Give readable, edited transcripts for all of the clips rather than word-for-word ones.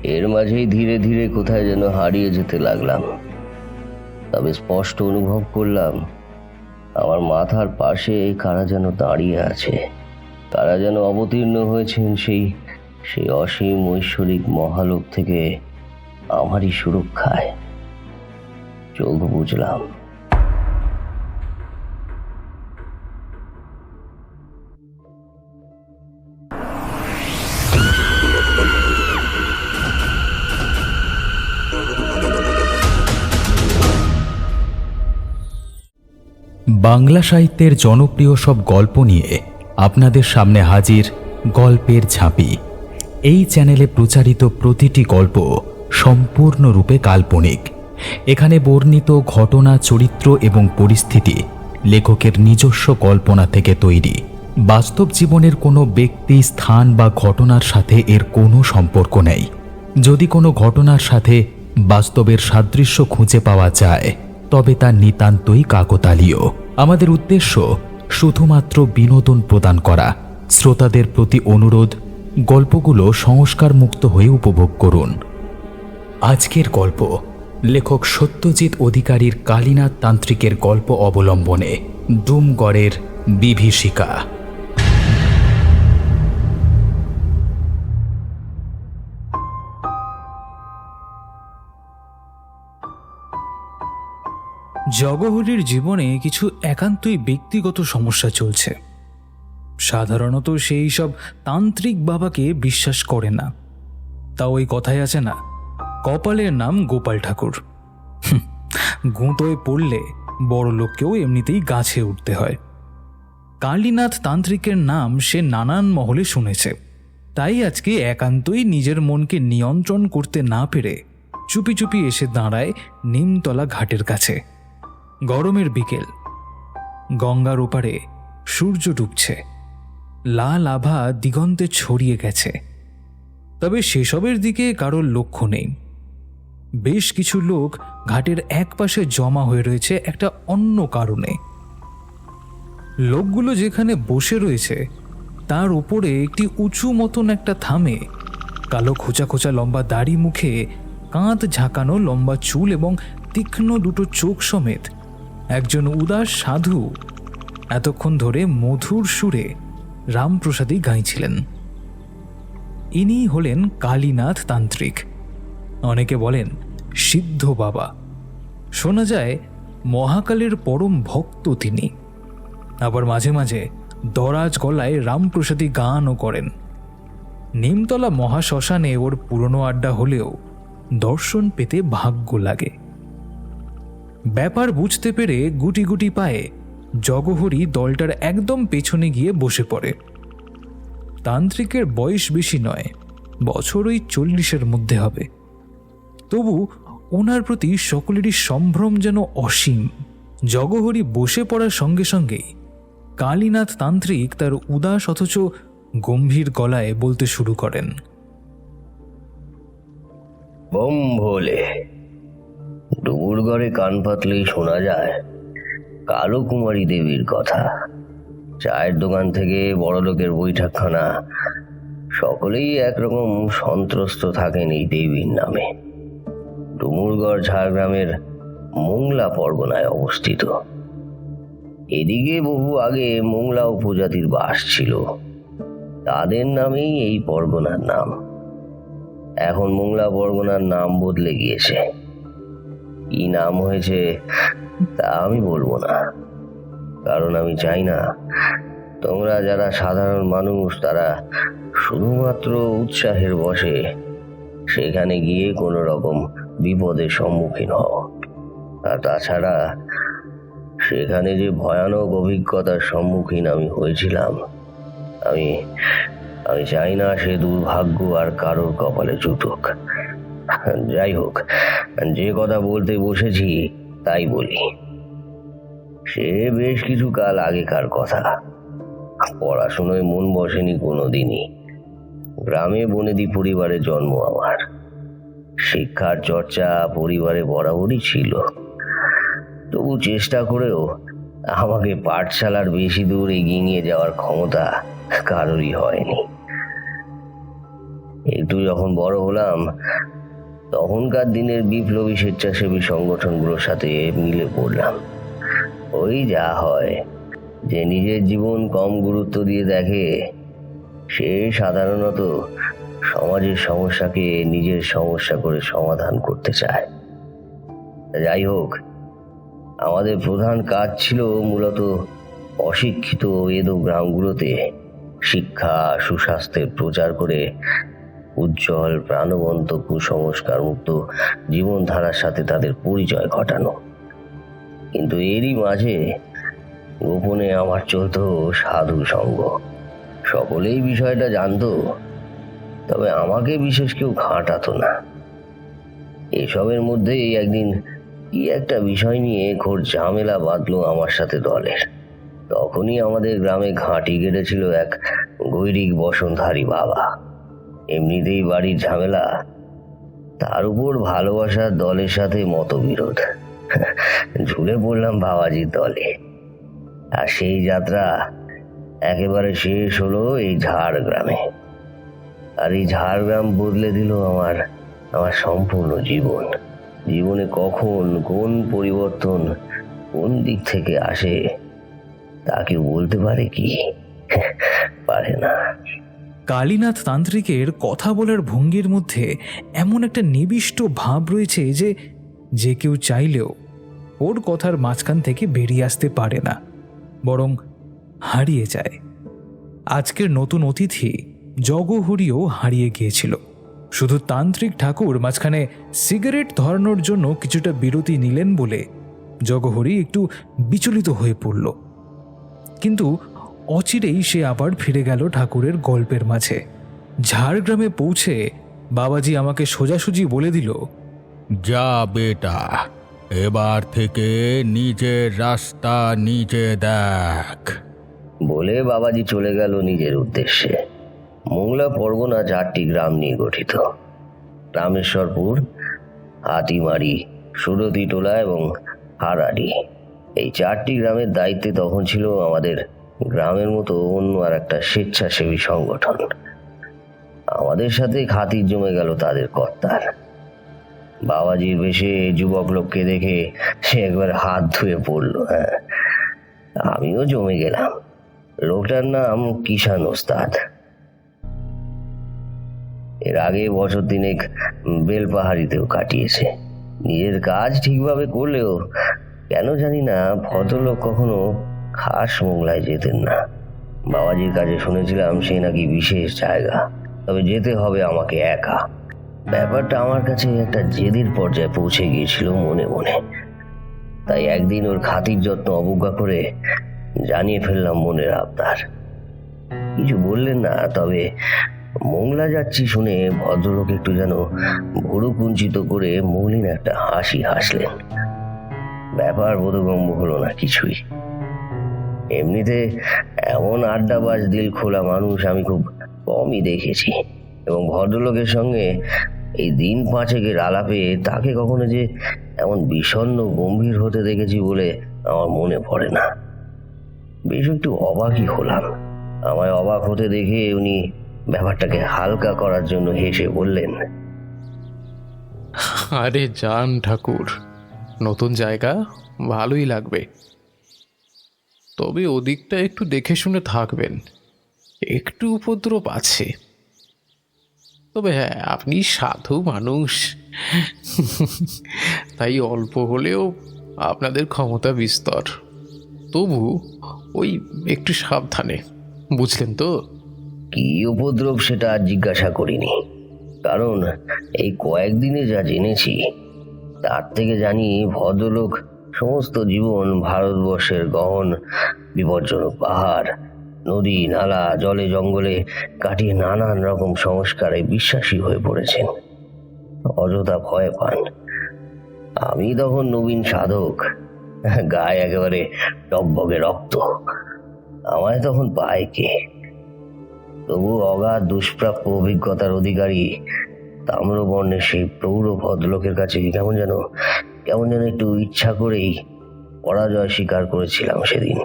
এর মাঝেই ধীরে ধীরে কোথায় যেন হারিয়ে যেতে লাগলাম। তবে স্পষ্ট অনুভব করলাম আমার মাথার পাশে কারা যেন দাঁড়িয়ে আছে, কারা যেন অবতীর্ণ হয়েছেন সেই সেই অসীম ঐশ্বরিক মহালোক থেকে আমারই সুরক্ষায়। চোখ বুঝলাম। বাংলা সাহিত্যের জনপ্রিয় সব গল্প নিয়ে আপনাদের সামনে হাজির গল্পের ঝাঁপি। এই চ্যানেলে প্রচারিত প্রতিটি গল্প সম্পূর্ণরূপে কাল্পনিক। এখানে বর্ণিত ঘটনা, চরিত্র এবং পরিস্থিতি লেখকের নিজস্ব কল্পনা থেকে তৈরি। বাস্তব জীবনের কোনো ব্যক্তি, স্থান বা ঘটনার সাথে এর কোনো সম্পর্ক নেই। যদি কোনো ঘটনার সাথে বাস্তবের সাদৃশ্য খুঁজে পাওয়া যায় তবে তা নিতান্তই কাকতালীয়। আমাদের উদ্দেশ্য শুধুমাত্র বিনোদন প্রদান করা। শ্রোতাদের প্রতি অনুরোধ, গল্পগুলো সংস্কার মুক্ত হয়ে উপভোগ করুন। আজকের গল্প লেখক সত্যজিৎ অধিকারীর কালীনাথ তান্ত্রিকের গল্প অবলম্বনে ডুমগড়ের বিভীষিকা। জগহরির জীবনে কিছু একান্তই ব্যক্তিগত সমস্যা চলছে। সাধারণত সেই সব তান্ত্রিক বাবাকে বিশ্বাস করে না। তা ওই কথাই আছে না, কপালের নাম গোপাল ঠাকুর। গুঁতোয় পড়লে বড় লোককেও এমনিতেই গাছে উঠতে হয়। কালীনাথ তান্ত্রিকের নাম সে নানান মহলে শুনেছে, তাই আজকে একান্তই নিজের মনকে নিয়ন্ত্রণ করতে না পেরে চুপি চুপি এসে দাঁড়ায় নিমতলা ঘাটের কাছে। গরমের বিকেল, গঙ্গার ওপারে সূর্য ডুবছে, লাল আভা দিগন্তে ছড়িয়ে গেছে। তবে সেসবের দিকে কারোর লক্ষ্য নেই। বেশ কিছু লোক ঘাটের একপাশে জমা হয়ে রয়েছে একটা অন্য কারণে। লোকগুলো যেখানে বসে রয়েছে তার উপরে একটি উঁচু মতন একটা থামে, কালো খোঁচা খোঁচা লম্বা দাড়ি, মুখে কাঁধ ঝাঁকানো লম্বা চুল এবং তীক্ষ্ণ দুটো চোখ সমেত একজন উদাস সাধু এতক্ষণ ধরে মধুর সুরে রামপ্রসাদী গাইছিলেন। ইনি হলেন কালীনাথ তান্ত্রিক, অনেকে বলেন সিদ্ধ বাবা। শোনা যায় মহাকালের পরম ভক্ত তিনি। আবার মাঝে মাঝে দরাজ গলায় রামপ্রসাদী গানও করেন। নিমতলা মহাশ্মশানে ওর পুরনো আড্ডা হলেও দর্শন পেতে ভাগ্য লাগে। ব্যাপার বুঝতে পেরে গুটি গুটি পায়ে জগহরি দলটার একদম পেছনে গিয়ে বসে পড়ে। তান্ত্রিকের বয়স বেশি নয়, বছর ওই 40-এর মধ্যে হবে। তবু ওনার প্রতি সকলেরই সম্ভ্রম যেন অসীম। জগহরি বসে পড়ার সঙ্গে সঙ্গেই কালীনাথ তান্ত্রিক তার উদাস অথচ গম্ভীর গলায় বলতে শুরু করেন। বম ভোলে। ডুবুরগড়ে কান পাতলেই শোনা যায় কালো কুমারী দেবীর কথা। চায়ের দোকান থেকে বড়লোকের বৈঠকখানা, সকলেই একরকম সন্ত্রস্ত থাকেন এই দেবীর নামে। ডুমুরগড় ঝাড়গ্রামের মোংলা পরগনায় অবস্থিত। এদিকে বহু আগে মোংলা উপজাতির বাস ছিল, তাদের নামেই এই পরগনার নাম। এখন মোংলা পরগনার নাম বদলে গিয়েছে। কি নাম হয়েছে তা আমি বলবো না, কারণ আমি চাই না তোমরা যারা সাধারণ মানুষ তারা শুধুমাত্র উৎসাহের বশে সেখানে গিয়ে কোনো রকম বিপদের সম্মুখীন হও। আর তাছাড়া সেখানে যে ভয়ানক অভিজ্ঞতার সম্মুখীন আমি হয়েছিলাম, আমি আমি চাই না সে দুর্ভাগ্য আর কারোর কপালে জুটুক। যাই হোক, যে কথা বলতে বসেছি তাই বলি। সে বেশ কিছু কাল আগেকার কথা। পড়াশোনায় মন বসেনি কোনোদিনই। গ্রামে বনেদি পরিবারে জন্ম আমার। শিক্ষার চর্চা পরিবারে বরাবরই ছিল, তবু চেষ্টা করেও আমাকে পাঠশালার বেশি দূর এগিয়ে নিয়ে যাওয়ার ক্ষমতা কারোরই হয়নি। একটু যখন বড় হলাম তখনকার দিনের বিপ্লবী স্বেচ্ছাসেবী সংগঠনগুলোর সাথে মিলে পড়লাম। ওই যা হয়, যে নিজের জীবন কম গুরুত্ব দিয়ে দেখে সে সাধারণত সমাজের সমস্যাকে নিজের সমস্যা করে সমাধান করতে চায়। যাই হোক, আমাদের প্রধান কাজ ছিল মূলত অশিক্ষিত এদো গ্রামগুলোতে শিক্ষা সুস্বাস্থ্যের প্রচার করে উজ্জ্বল প্রাণবন্ত কুসংস্কার মুক্ত জীবনধারার সাথে তাদের পরিচয় ঘটানো। কিন্তু এরই মাঝে গোপনে আমার চলত সাধু সঙ্গ। সকলেই বিষয়টা জানতো, তবে আমাকে বিশেষ কেউ ঘাঁটাতো না। এসবের মধ্যেই একদিন কি একটা বিষয় নিয়ে ঘোর ঝামেলা বাঁধলো আমার সাথে দলের। তখনই আমাদের গ্রামে ঘাঁটি গেড়েছিল এক গৈরিক বসনধারী বাবা। এমনিতেই বাড়ির ঝামেলা, তার উপর ভালোবাসার দলের সাথে মতবিরোধ। ঝুলে পড়লাম বাবাজির দলে। আর সেই যাত্রা একেবারে শেষ হলো এই ঝাড়গ্রামে। আর এই ঝাড়গ্রাম বদলে দিল আমার সম্পূর্ণ জীবন। জীবনে কখন কোন পরিবর্তন কোন দিক থেকে আসে তা কেউ বলতে পারে কি? পারে না। কালীনাথ তান্ত্রিকের কথা বলার ভঙ্গির মধ্যে এমন একটা নিবিষ্ট ভাব রয়েছে যে যে কেউ চাইলেও ওর কথার মাঝখান থেকে বেরিয়ে আসতে পারে না, বরং হারিয়ে যায়। আজকের নতুন অতিথি জগহরিও হারিয়ে গিয়েছিল। শুধু তান্ত্রিক ঠাকুর মাঝখানে সিগারেট ধরানোর জন্য কিছুটা বিরতি নিলেন বলে জগহরি একটু বিচলিত হয়ে পড়ল। কিন্তু অচিরেই সে আবার ফিরে গেল ঠাকুরের গল্পের মাঝে। ঝাড়গ্রামে পৌঁছে বাবাজি আমাকে সোজাসুজি বলে দিল, যা বেটা, এবার থেকে নিজের রাস্তা নিজে দেখ। বলে বাবাজি চলে গেল নিজের উদ্দেশ্যে। মোংলা পরগনা 4টি গ্রাম নিয়ে গঠিত। রামেশ্বরপুর, হাতিমারি, সুরতিটোলা এবং হারাডি। এই 4টি গ্রামের দায়িত্বে তখন ছিল আমাদের গ্রামের মতো অন্য আর একটা স্বেচ্ছাসেবী সংগঠন। আমাদের সাথে খাতির জমে গেল তাদের কর্তার। বাবাজির বেশে যুবক লোককে দেখে সে একবার হাত ধুয়ে পড়ল। আমিও জমে গেলাম। লোকটার নাম কিষান ওস্তাদ। এর আগে বছর 3 বেলপাহাড়িতেও কাটিয়েছে। নিজের কাজ ঠিকভাবে করলেও কেন জানি না ভদ্রলোক কখনো খাস মোংলায় যেতেন না। বাবাজির কাছে শুনেছিলাম সে নাকি বিশেষ জায়গা, তবে যেতে হবে আমাকে একা। ব্যাপারটা আমার কাছে একটা জেদের পর্যায়ে পৌঁছে গিয়েছিল মনে মনে। তাই একদিন ওর খাতির যত্ন অবজ্ঞা করে জানিয়ে ফেললাম মনের আবদার। কিছু বললেন না, তবে মোংলা যাচ্ছি শুনে ভদ্রলোক একটু যেন ভুরু কুঞ্চিত করে মলিন একটা হাসি হাসলেন। ব্যাপার বোধগম্য হলো না কিছুই। এমনিতে এমন আড্ডাবাজ দিল খোলা মানুষ আমি খুব কমই দেখেছি, এবং ভদ্রলোকের সঙ্গে এই দিন 5 আলাপে তাকে কখনো যে এমন বিষণ্ণ গম্ভীর হতে দেখেছি বলে আমার মনে পড়ে না। বেশ একটু অবাকই হলাম। আমায় অবাক হতে দেখে উনি ব্যাপারটাকে হালকা করার জন্য হেসে বললেন, আরে যান ঠাকুর, নতুন জায়গা, ভালোই লাগবে। তবে ওদিকটা একটু দেখে শুনে থাকবেন, একটু উপদ্রব আছে। তবে হ্যাঁ, আপনি সাধু মানুষ, তাই অল্প হলেও আপনাদের ক্ষমতা বিস্তর। তবু ওই একটু সাবধানে, বুঝলেন তো? কি উপদ্রব সেটা আর জিজ্ঞাসা করিনি, কারণ এই কয়েকদিনে যা জেনেছি তার থেকে জানি ভদ্রলোক সমস্ত জীবন ভারতবর্ষের গহন বিপজ্জনক পাহাড়, নদী, নালা, জলে জঙ্গলে কাটিয়ে নানান রকম সংস্কারে বিশ্বাসী হয়ে পড়েছেন। অযথা ভয় পান। আমি তখন নবীন সাধক, গায়ে একেবারে টকবগে রক্ত। আমায় তখন পায় কে? তবু অগাধ দুষ্প্রাপ্য অভিজ্ঞতার অধিকারী তাম্রবর্ণের সেই প্রৌঢ় ভদ্রলোকের কাছে কেমন যেন একটু ইচ্ছা করেই পরাজয় স্বীকার করেছিলাম সেদিন।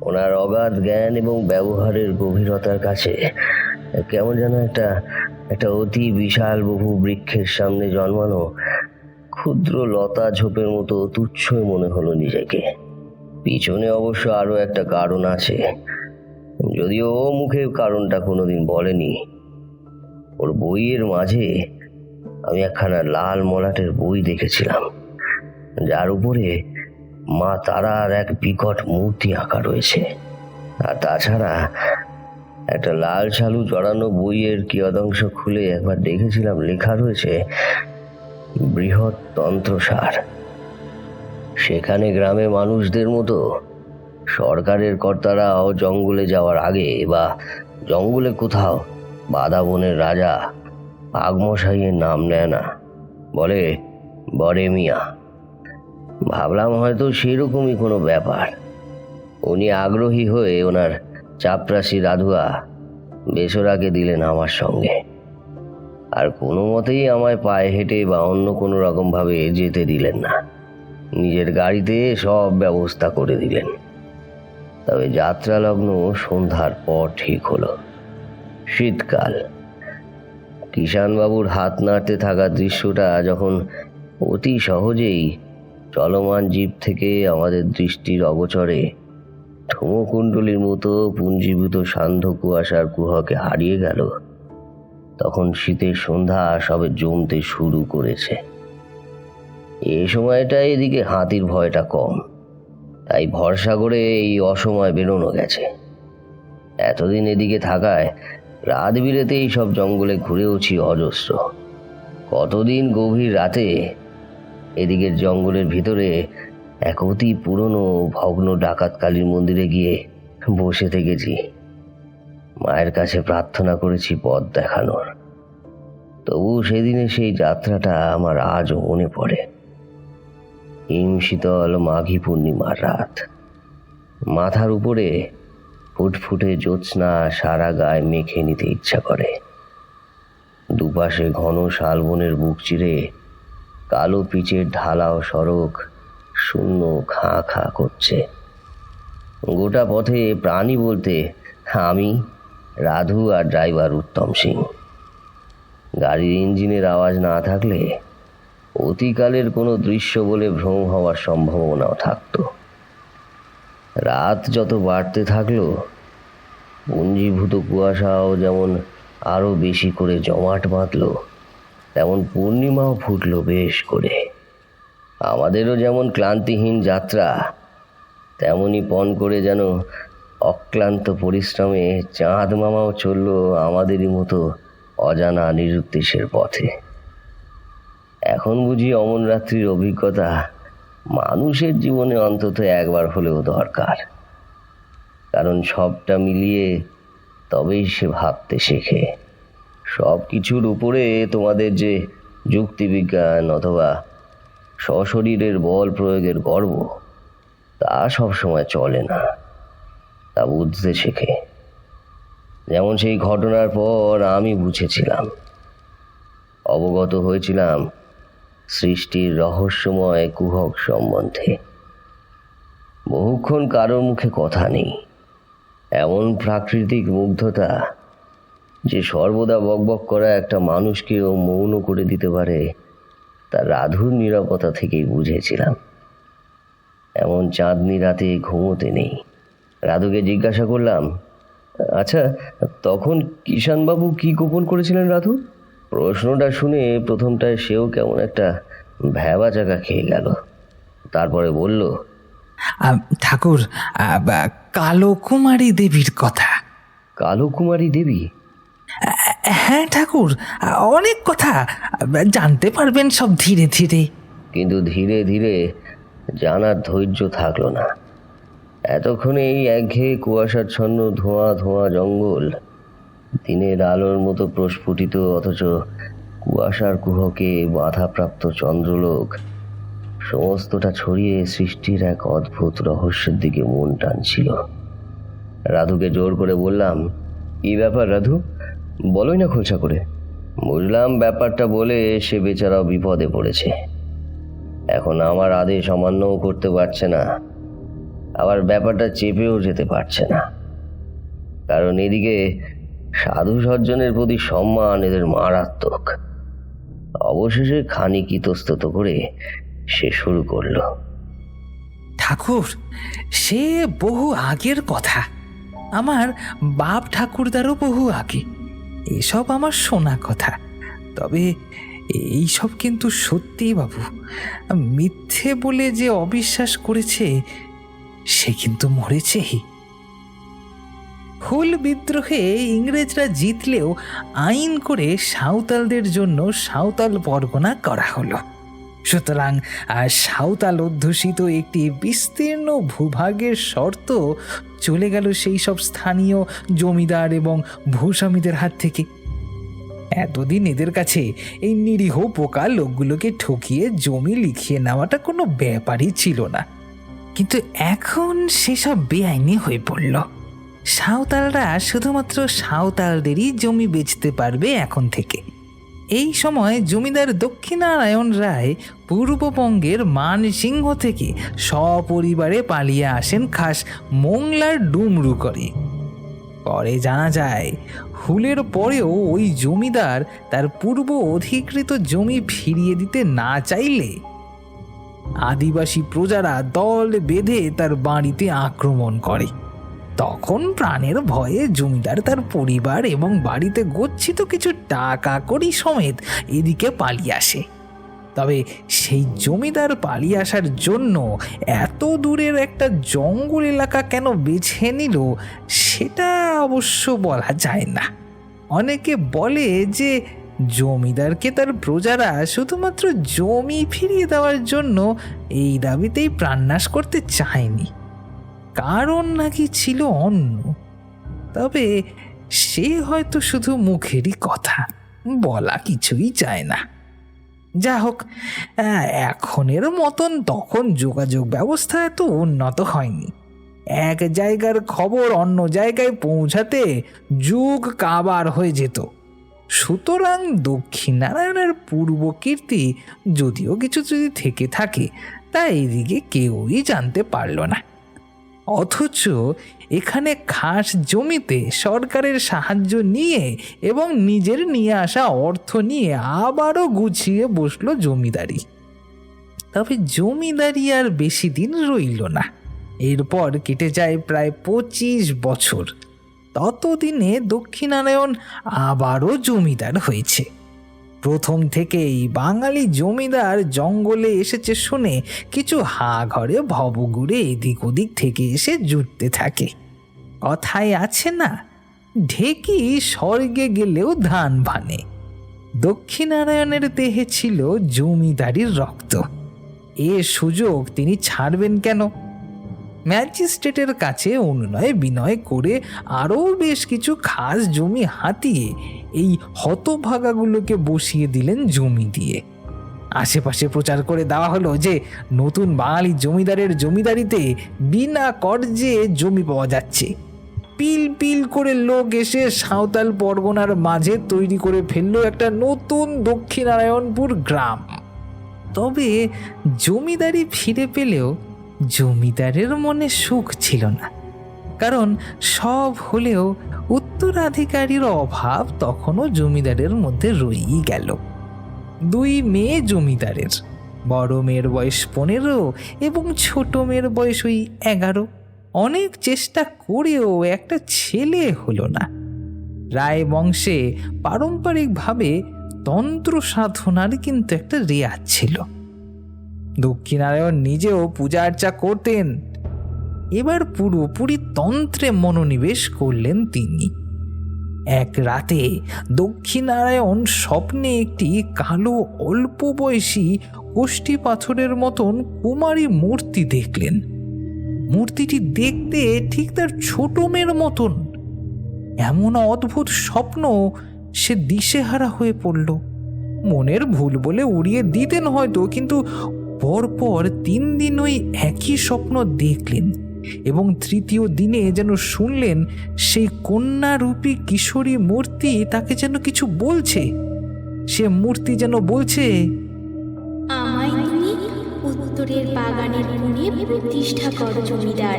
ওনার অগাধ জ্ঞান এবং ব্যবহারের গভীরতার কাছে কেমন যেন একটা একটা অতি বিশাল বহু বৃক্ষের সামনে জন্মানো ক্ষুদ্র লতা ঝোপের মতো তুচ্ছই মনে হলো নিজেকে। পিছনে অবশ্য আরো একটা কারণ আছে, যদিও ও মুখে কারণটা কোনোদিন বলেনি। ওর বইয়ের মাঝে আমি একখানা লাল মলাটের বই দেখেছিলাম, যার উপরে মা তারার এক বিকট মূর্তি আঁকা রয়েছে। আর তাছাড়া একটা লাল শালু জড়ানো বইয়ের কিয়দংশ খুলে একবার দেখেছিলাম, লেখা রয়েছে বৃহৎ তন্ত্রসার। সেখানে গ্রামের মানুষদের মতো সরকারের কর্তারাও জঙ্গলে যাওয়ার আগে বা জঙ্গলে কোথাও বাদা বনের রাজা বাঘমশাইয়ের নাম নেয় না, বলে বরে মিয়া। ভাবলাম হয়তো সেরকমই কোনো ব্যাপার। উনি আগ্রহী হয়ে ওনার চাপরাশি রাধুয়া বেসরাকে দিলেন আমার সঙ্গে, আর কোনো মতেই আমায় পায়ে হেঁটে বা অন্য কোনো রকমভাবে যেতে দিলেন না। নিজের গাড়িতে সব ব্যবস্থা করে দিলেন। তবে যাত্রা লগ্ন সন্ধ্যার পর ঠিক হলো। শীতকাল। কিষাণবাবুর হাত নাড়তে থাকা দৃশ্যটা যখন অতি সহজেই চলমান জীব থেকে আমাদের দৃষ্টির অগোচরে ধূমকুণ্ডলীর মতো পুঞ্জীভূত সান্ধ্য কুয়াশার কুহকে হারিয়ে গেল, তখন শীতের সন্ধ্যা সবে জমতে শুরু করেছে। এই সময়টা এদিকে হাতির ভয়টা কম, তাই ভরসা করে এই অসময় বেরোনো গেছে। এতদিন এদিকে থাকায় রাত বিরেতে এই সব জঙ্গলে ঘুরেওছি অজস্র। কতদিন গভীর রাতে এদিকের জঙ্গলের ভিতরে এক অতি পুরনো ভগ্ন ডাকাত কালীর মন্দিরে গিয়ে বসে থেকেছি। মায়ের কাছে প্রার্থনা করেছি পথ দেখানোর। তবু সেদিনে সেই যাত্রাটা আমার আজও মনে পড়ে। হিমশীতল মাঘী পূর্ণিমার রাত। মাথার উপরে ফুটফুটে জ্যোৎস্না সারা গায়ে মেখে নিতে ইচ্ছা করে। দুপাশে ঘন শালবনের বুক চিরে কালো পিচের ঢালাও সড়ক শূন্য খাঁ খাঁ করছে। গোটা পথে প্রাণী বলতে আমি, রাধু আর ড্রাইভার উত্তম সিং। গাড়ির ইঞ্জিনের আওয়াজ না থাকলে অতিকালের কোনো দৃশ্য বলে ভ্রম হওয়ার সম্ভাবনাও থাকতো। রাত যত বাড়তে থাকলো, পুঞ্জীভূত কুয়াশাও যেমন আরো বেশি করে জমাট বাঁধল, তেমন পূর্ণিমাও ফুটলো বেশ করে। আমাদেরও যেমন ক্লান্তিহীন যাত্রা, তেমনই পণ করে যেন অক্লান্ত পরিশ্রমে চাঁদ মামাও চলল আমাদেরই মতো অজানা নিরুদ্দেশের পথে। এখন বুঝি অমন রাত্রির অভিজ্ঞতা মানুষের জীবনে অন্তত একবার হলেও দরকার, কারণ সবটা মিলিয়ে তবেই সে ভাবতে শেখে। সব কিছুর উপরে তোমাদের যে যুক্তিবিজ্ঞান অথবা সশরীরের বল প্রয়োগের গর্ব, তা সবসময় চলে না, তা বুঝতে শেখে। যেমন সেই ঘটনার পর আমি বুঝেছিলাম, অবগত হয়েছিলাম সৃষ্টির রহস্যময় কুহক সম্বন্ধে। বহুক্ষণ কারোর মুখে কথা নেই, এমন প্রাকৃতিক মুগ্ধতা যে সর্বদা বকবক করা একটা মানুষকেও মৌন করে দিতে পারে, তা রাধুর নীরবতা থেকেই বুঝেছিলাম। এমন চাঁদনি রাতে ঘুমোতে নেই। রাধুকে জিজ্ঞাসা করলাম, আচ্ছা, তখন কিষাণবাবু কি গোপন করেছিলেন রাধু? প্রশ্নটা শুনে প্রথমটায় সেও কেমন একটা ভ্যাবা চাকা খেয়ে গেল। তারপরে বলল, ঠাকুর, কালো কুমারী দেবীর কথা। কালো কুমারী দেবী? হ্যাঁ ঠাকুর, অনেক কথা জানতে পারবেন সব ধীরে ধীরে। কিন্তু ধীরে ধীরে জানার ধৈর্য থাকলো না। এতক্ষণে এই একঘেয়ে কুয়াশাচ্ছন্ন ধোঁয়া ধোঁয়া জঙ্গল, দিনের আলোর মতো প্রস্ফুটিত অথচ কুয়াশার কুহকে বাধাপ্রাপ্ত চন্দ্রলোক, সমস্তটা ছড়িয়ে সৃষ্টির এক অদ্ভুত রহস্যের দিকে মন টানছিল। রাধুকে জোর করে বললাম, কি ব্যাপার রাধু, বলোই না খোঁচা করে। বুঝলাম ব্যাপারটা বলে সে বেচারাও বিপদে পড়েছে। এখন আমার আদেশ অমান্যও করতে পারছে না, আবার ব্যাপারটা চেপেও যেতে পারছে না। কারণ এদিকে সাধু সজ্জনের প্রতি সম্মান এদের মারাত্মক। অবশেষে খানিক ইতস্তত করে সে শুরু করলো। ঠাকুর, সে বহু আগের কথা, আমার বাপ ঠাকুরদারও বহু আগে। এসব আমার শোনা কথা, তবে এইসব কিন্তু সত্যি বাবু। মিথ্যে বলে যে অবিশ্বাস করেছে সে কিন্তু মরেছেই। হুল বিদ্রোহে ইংরেজরা জিতলেও আইন করে সাঁওতালদের জন্য সাঁওতাল পরগনা করা হলো। সুতরাং সাঁওতাল অধ্যুষিত একটি বিস্তীর্ণ ভূভাগের শর্ত চলে গেল সেই সব স্থানীয় জমিদার এবং ভূস্বামীদের হাত থেকে। এতদিন এদের কাছে এই নিরীহ পোকা লোকগুলোকে ঠকিয়ে জমি লিখিয়ে নেওয়াটা কোনো ব্যাপারই ছিল না। কিন্তু এখন সেসব বেআইনি হয়ে পড়ল। সাঁওতালরা শুধুমাত্র সাঁওতালদেরই জমি বেচতে পারবে এখন থেকে। এই সময় জমিদার দক্ষিণারায়ণ রায় পূর্ববঙ্গের মানসিংহ থেকে সপরিবারে পালিয়ে আসেন খাস মোংলার ডুমরু করে। পরে জানা যায় হুলের পরেও ওই জমিদার তার পূর্ব অধিকৃত জমি ফিরিয়ে দিতে না চাইলে আদিবাসী প্রজারা দল বেঁধে তার বাড়িতে আক্রমণ করে। তখন প্রাণের ভয়ে জমিদার তার পরিবার এবং বাড়িতে গচ্ছিত কিছু টাকা কড়ি সমেত এদিকে পালিয়ে আসে। তবে সেই জমিদার পালিয়ে আসার জন্য এত দূরের একটা জঙ্গল এলাকা কেন বেছে নিল সেটা অবশ্য বলা যায় না। অনেকে বলে যে জমিদারকে তার প্রজারা শুধুমাত্র জমি ফিরিয়ে দেওয়ার জন্য এই দাবিতেই প্রাণনাশ করতে চায়নি, কারণ নাকি ছিল অন্য। তবে সে হয়তো শুধু মুখেরই কথা, বলা কিছুই যায় না। যা হোক, এখনের মতন তখন যোগাযোগ ব্যবস্থা এত উন্নত হয়নি। এক জায়গার খবর অন্য জায়গায় পৌঁছাতে যুগ কাবার হয়ে যেত। সুতরাং দক্ষিণারায়ণের পূর্ব কীর্তি যদিও কিছু যদি থেকে থাকে তা এদিকে কেউই জানতে পারল না। অথচ এখানে খাস জমিতে সরকারের সাহায্য নিয়ে এবং নিজের নিয়ে আসা অর্থ নিয়ে আবারও গুছিয়ে বসলো জমিদারি। তবে জমিদারি আর বেশি দিন রইল না। এরপর কেটে যায় প্রায় 25 বছর। ততদিনে দক্ষিণারায়ণ আবারও জমিদার হয়েছে। প্রথম থেকেই বাঙালি জমিদার জঙ্গলে এসেছে শুনে কিছু হা ঘরে ভবঘুরে এদিক ওদিক থেকে এসে জুটতে থাকে। কথায় আছে না, ঢেকি স্বর্গে গেলেও ধান ভানে। দক্ষিণারায়ণের দেহে ছিল জমিদারির রক্ত। এ সুযোগ তিনি ছাড়বেন কেন? ম্যাজিস্ট্রেটের কাছে অনুনয় বিনয় করে আরও বেশ কিছু খাস জমি হাতিয়ে এই হতভাগাগুলোকে বসিয়ে দিলেন জমি দিয়ে। আশেপাশে প্রচার করে দেওয়া হলো যে নতুন বাঙালি জমিদারের জমিদারিতে বিনা কর্জে জমি পাওয়া যাচ্ছে। পিল পিল করে লোক এসে সাঁওতাল পরগনার মাঝে তৈরি করে ফেললো একটা নতুন দক্ষিণারায়ণপুর গ্রাম। তবে জমিদারি ফিরে পেলেও জমিদারের মনে সুখ ছিল না, কারণ সব হলেও উত্তরাধিকারীর অভাব তখনও জমিদারের মধ্যে রয়েই গেল। 2 মেয়ে জমিদারের, বড় মেয়ের বয়স 15 এবং ছোট মেয়ের বয়স ওই 11। অনেক চেষ্টা করেও একটা ছেলে হলো না। রায় বংশে পারম্পরিকভাবে তন্ত্র সাধনার কিন্তু একটা রেয়াজ ছিল। দক্ষিণারায়ণ নিজেও পূজা আর্চা করতেন। এবার পুরোপুরি তন্ত্রে মনোনিবেশ করলেন তিনি। এক রাতে দক্ষিণারায়ণ স্বপ্নে একটি কালো অল্প বয়সী কোষ্ঠী পাথরের মতন কুমারী মূর্তি দেখলেন। মূর্তিটি দেখতে ঠিক তার ছোট মেয়ের মতন। এমন অদ্ভুত স্বপ্ন সে দিশেহারা হয়ে পড়ল। মনের ভুল বলে উড়িয়ে দিতেন হয়তো, কিন্তু পরপর 3 দিন ওই একই স্বপ্ন দেখলেন এবং তৃতীয় দিনে যেন শুনলেন সেই কন্যারূপী কিশোরী মূর্তি তাকে যেন কিছু বলছে। সে মূর্তি যেন বলছে, আমায় তুমি উত্তরের বাগানের কোণে প্রতিষ্ঠা করো জমিদার।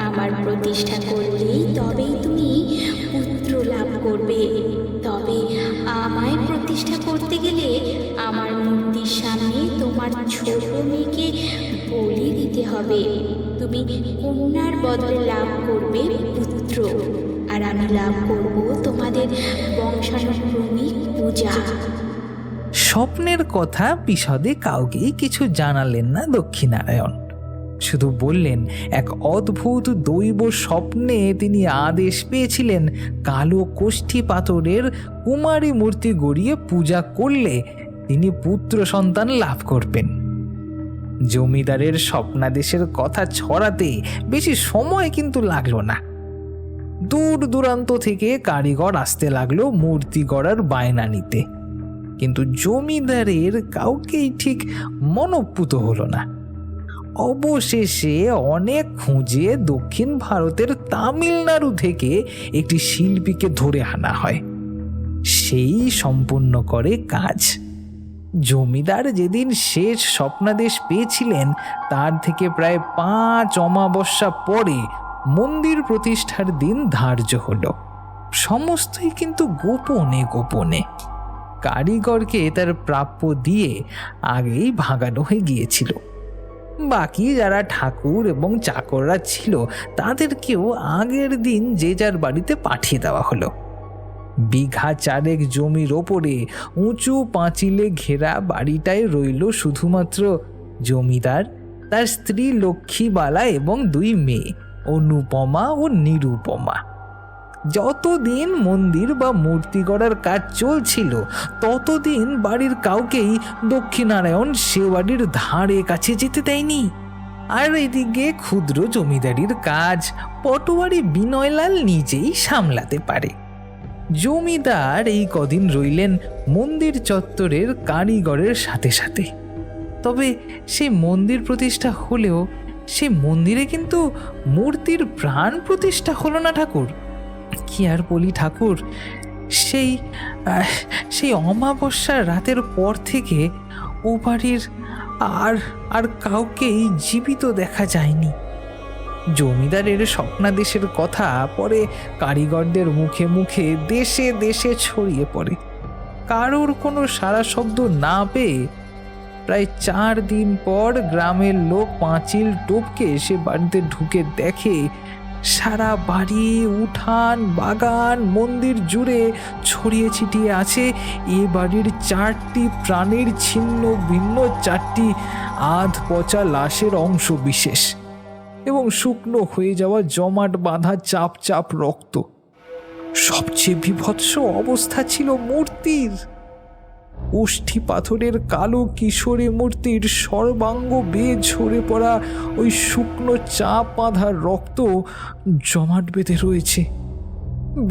আমার প্রতিষ্ঠা করলেই তবেই তুমি পুত্র লাভ করবে। তবে আমায় প্রতিষ্ঠা করতে গেলে আমার মূর্তির সামনে তোমার ছোট মেয়েকে বলি দিতে হবে। তুমি কন্যার বদলে লাভ করবে পুত্র, আর আমি লাভ করব তোমাদের বংশানুক্রমিক পূজা। স্বপ্নের কথা বিশদে কাউকেই কিছু জানালেন না দক্ষিণারায়ণ। শুধু বললেন এক অদ্ভুত দৈব স্বপ্নে তিনি আদেশ পেয়েছিলেন কালো কোষ্ঠী পাথরের কুমারী মূর্তি গড়িয়ে পূজা করলে তিনি পুত্র সন্তান লাভ করবেন। জমিদারের স্বপ্নাদেশের কথা ছড়াতে বেশি সময় কিন্তু লাগলো না। দূর দূরান্ত থেকে কারিগর আসতে লাগলো মূর্তি গড়ার বায়না নিতে, কিন্তু জমিদারের কাউকেই ঠিক মনোপুত হলো না। অবশেষে অনেক খুঁজে দক্ষিণ ভারতের তামিলনাড়ু থেকে একটি শিল্পীকে ধরে আনা হয়। সেই সম্পূর্ণ করে কাজ। জমিদার যেদিন শেষ স্বপ্নাদেশ পেয়েছিলেন তার থেকে প্রায় 5 অমাবস্যা পরে মন্দির প্রতিষ্ঠার দিন ধার্য হলো। সমস্তই কিন্তু গোপনে গোপনে। কারিগরকে তার প্রাপ্য দিয়ে আগেই ভাগানো হয়ে গিয়েছিল। বাকি যারা ঠাকুর এবং চাকররা ছিল তাদেরকেও আগের দিন যে যার বাড়িতে পাঠিয়ে দেওয়া হলো। বিঘা 4 জমির ওপরে উঁচু পাঁচিলে ঘেরা বাড়িটায় রইল শুধুমাত্র জমিদার, তার স্ত্রী লক্ষ্মীবালা এবং 2 মেয়ে অনুপমা ও নিরুপমা। যতদিন মন্দির বা মূর্তি গড়ার কাজ চলছিল ততদিন বাড়ির কাউকেই দক্ষিণারায়ণ সে বাড়ির ধারে কাছে যেতে দেয়নি। আর এদিকে ক্ষুদ্র জমিদারির কাজ পটোয়ারি বিনয়লাল নিজেই সামলাতে পারে। জমিদার এই কদিন রইলেন মন্দির চত্বরের কারিগরের সাথে সাথে। তবে সেই মন্দির প্রতিষ্ঠা হলেও সে মন্দিরে কিন্তু মূর্তির প্রাণ প্রতিষ্ঠা হলো না ঠাকুর। কি আর বলি ঠাকুর, সেই অমাবস্যার রাতের পর থেকে ও বাড়ির আর কাউকেই জীবিত দেখা যায়নি। জমিদারের স্বপ্নাদেশের কথা পরে কারিগরদের মুখে মুখে দেশে দেশে ছড়িয়ে পড়ে। কারোর কোনো সারা শব্দ না পেয়ে প্রায় 4 দিন পর গ্রামের লোক পাঁচিল টপকে সে বাড়িতে ঢুকে দেখে সারা বাড়ি, উঠান, বাগান, মন্দির জুড়ে ছড়িয়ে ছিটিয়ে আছে এ বাড়ির 4টি প্রাণের ছিন্ন ভিন্ন 4টি আধ পচা লাশের অংশ বিশেষ এবং শুকনো হয়ে যাওয়া জমাট বাঁধা চাপ চাপ রক্ত। সবচেয়ে বিভৎস অবস্থা ছিল মূর্তির। কোষ্ঠী পাথরের কালো কিশোরী মূর্তির সর্বাঙ্গ বেয়ে ঝরে পড়া ওই শুকনো চাপ বাঁধা রক্ত জমাট বেঁধে রয়েছে।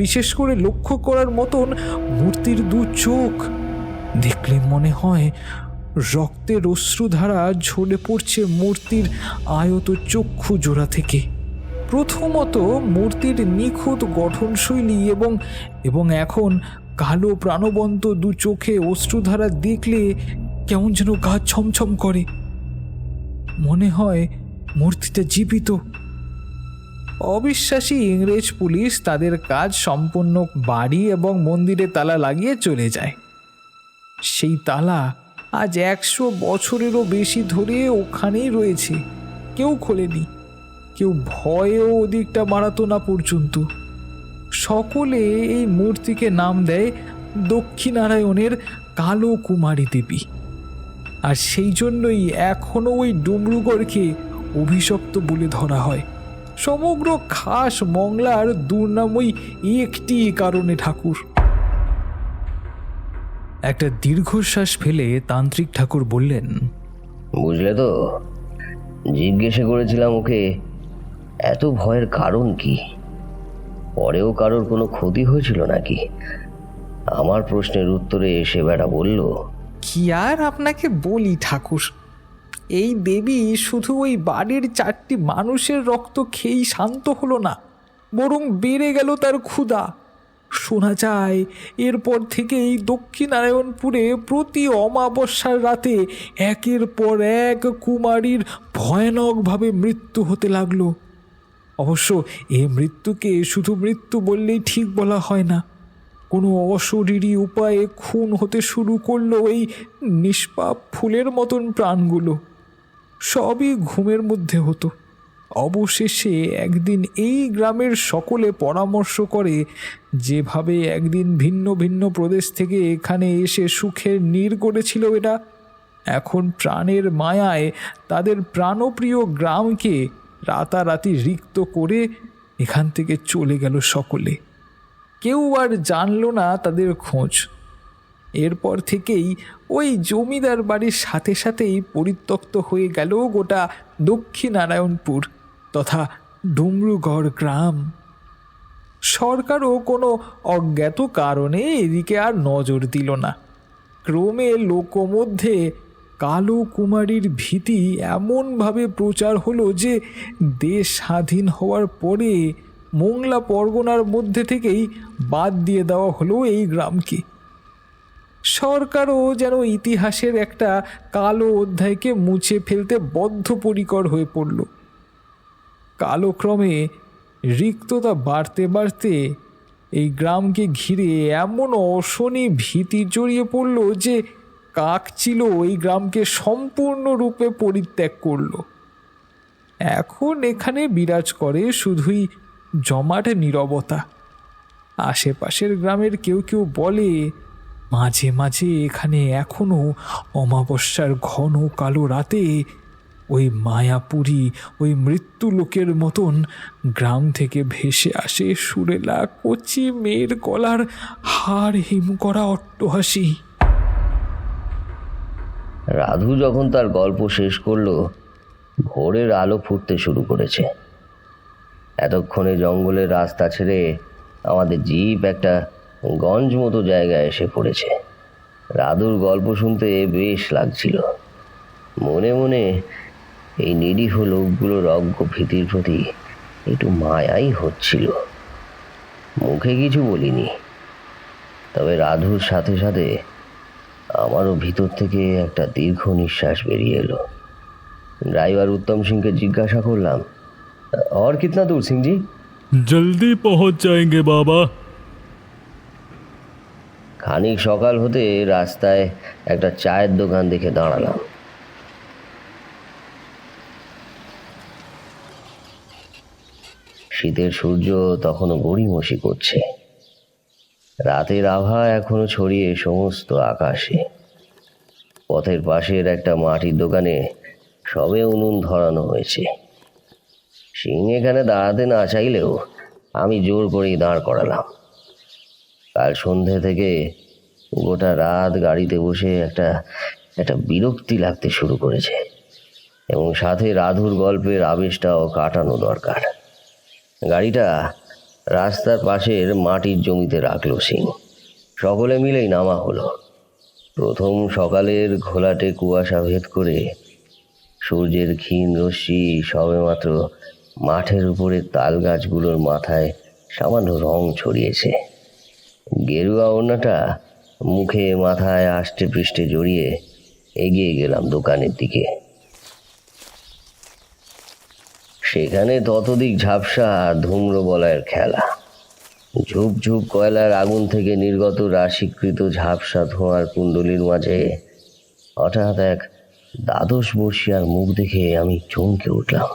বিশেষ করে লক্ষ্য করার মতন মূর্তির 2 চোখ। দেখলে মনে হয় রক্তের অশ্রুধারা ঝরে পড়ছে মূর্তির আয়ত চক্ষু জোড়া থেকে। প্রথমত মূর্তির নিখুঁত গঠনশৈলী এবং এখন কালো প্রাণবন্ত 2 চোখে অশ্রুধারা দেখলে কেমন যেন গা ছমছম করে। মনে হয় মূর্তিটা জীবিত। অবিশ্বাসী ইংরেজ পুলিশ তাদের কাজ সম্পূর্ণ বাড়ি এবং মন্দিরে তালা লাগিয়ে চলে যায়। সেই তালা আজ 100 বছরেরও বেশি ধরে ওখানেই রয়েছে, কেউ খোলেনি। কেউ ভয়েও ওদিকটা বাড়াতো না পর্যন্ত। সকলে এই মূর্তিকে নাম দেয় দক্ষিণারায়ণের কালো কুমারী দেবী। আর সেই জন্যই এখনো ওই ডুমরুগড়কে অভিশপ্ত বলে ধরা হয়। সমগ্র খাস মংলার দুর্নাম ওই একটি কারণে ঠাকুর। একটা দীর্ঘশ্বাস ফেলে তান্ত্রিক ঠাকুর বললেন, বুঝলে তো, জিজ্ঞেসে করেছিলাম ওকে এত ভয়ের কারণ কি, পরেও কারোর কোনো ক্ষতি হয়েছিল নাকি। আমার প্রশ্নের উত্তরে সে বেটা বলল, কি আর আপনাকে বলি ঠাকুর, এই দেবী শুধু ওই বাড়ির 4টি মানুষের রক্ত খেয়েই শান্ত হলো না, বরং বেড়ে গেল তার ক্ষুধা। শোনা যায় এরপর থেকেই দক্ষিণারায়ণপুরে প্রতি অমাবস্যার রাতে একের পর এক কুমারীর ভয়ানকভাবে মৃত্যু হতে লাগলো। অবশ্য এ মৃত্যুকে শুধু মৃত্যু বললেই ঠিক বলা হয় না। কোনো অশরীরী উপায়ে খুন হতে শুরু করলো এই নিষ্পাপ ফুলের মতন প্রাণগুলো। সবই ঘুমের মধ্যে হতো। অবশেষে একদিন এই গ্রামের সকলে পরামর্শ করে, যেভাবে একদিন ভিন্ন ভিন্ন প্রদেশ থেকে এখানে এসে সুখের নীড় গড়েছিল এরা, এখন প্রাণের মায়ায় তাদের প্রাণপ্রিয় গ্রামকে রাতারাতি রিক্ত করে এখান থেকে চলে গেল সকলে। কেউ আর জানলো না তাদের খোঁজ। এরপর থেকেই ওই জমিদার বাড়ির সাথে সাথেই পরিত্যক্ত হয়ে গেল গোটা দক্ষিণনারায়ণপুর তথা ডুমরুগড় গ্রাম। সরকারও কোনো অজ্ঞাত কারণে এদিকে আর নজর দিল না। ক্রমে লোকমধ্যে কালো কুমারীর ভীতি এমনভাবে প্রচার হলো যে দেশ স্বাধীন হওয়ার পরে মোংলা পরগনার মধ্যে থেকেই বাদ দিয়ে দেওয়া হলো এই গ্রামকে। সরকারও যেন ইতিহাসের একটা কালো অধ্যায়কে মুছে ফেলতে বদ্ধপরিকর হয়ে পড়ল। কালক্রমে রিক্ততা বাড়তে বাড়তে এই গ্রামকে ঘিরে এমন অশনি ভীতি জড়িয়ে পড়ল যে কাকচিল এই গ্রামকে সম্পূর্ণরূপে পরিত্যাগ করল। এখন এখানে বিরাজ করে শুধুই জমাট নীরবতা। আশেপাশের গ্রামের কেউ কেউ বলে, মাঝে মাঝে এখানে এখনো অমাবস্যার ঘন কালো রাতে ওই মায়াপুরী, ওই মৃত্যু লোকের মতন গ্রাম থেকে ভেসে আসে সুরেলা কচি মেয়ের গলার হাড় হিম করা অট্টহাসি। রাধু যখন তার গল্প শেষ করলো, ভোরের আলো ফুটতে শুরু করেছে। এতক্ষণে জঙ্গলের রাস্তা ছেড়ে আমাদের জিপ একটা গঞ্জ মতো জায়গায় এসে পড়েছে। রাধুর গল্প শুনতে বেশ লাগছিল। মনে মনে এই নিরীহ লোকগুলোর অজ্ঞ ভীতির প্রতি একটু মায়াই হচ্ছিল। মুখে কিছু বলিনি, তবে রাধুর সাথে সাথে আমারও ভিতর থেকে একটা দীর্ঘ নিঃশ্বাস বেরিয়ে এলো। ড্রাইভার উত্তম সিংকে জিজ্ঞাসা করলাম, और कितना दूर सिंह जी? जल्दी पहुंच जाएंगे बाबा। খানিক সকাল হতে রাস্তায় একটা চায়ের দোকান দেখে দাঁড়ালাম। শীতের সূর্য তখনও গড়িমসি করছে। রাতের আভা এখনো ছড়িয়ে সমস্ত আকাশে। পথের পাশের একটা মাটির দোকানে সবে উনুন ধরানো হয়েছে। সিং এখানে দাঁড়াতে না চাইলেও আমি জোর করেই দাঁড় করালাম। কাল সন্ধে থেকে গোটা রাত গাড়িতে বসে একটা বিরক্তি লাগতে শুরু করেছে, এবং সাথে রাধুর গল্পের আবেশটাও কাটানো দরকার। গাড়িটা রাস্তার পাশের মাটির জমিতে রাখলো সিং। সকলে মিলেই নামা হলো। প্রথম সকালের ঘোলাটে কুয়াশা ভেদ করে সূর্যের ক্ষীণ রশ্মি সবেমাত্র মাঠের উপরে তাল গাছগুলোর মাথায় সামান্য রং ছড়িয়েছে। গেরুয়া ওড়নাটা মুখে মাথায় আষ্টে পৃষ্ঠে জড়িয়ে এগিয়ে গেলাম দোকানের দিকে। সেখানে ততোধিক ঝাপসা ধূম্র বলয়ের খেলা। ঝুপ ঝুপ কয়লার আগুন থেকে নির্গত রাশিকৃত ঝাপসা ধোঁয়ার কুণ্ডলীর মাঝে হঠাৎ এক দ্বাদশ বর্ষিয়ার মুখ দেখে আমি চমকে উঠলাম।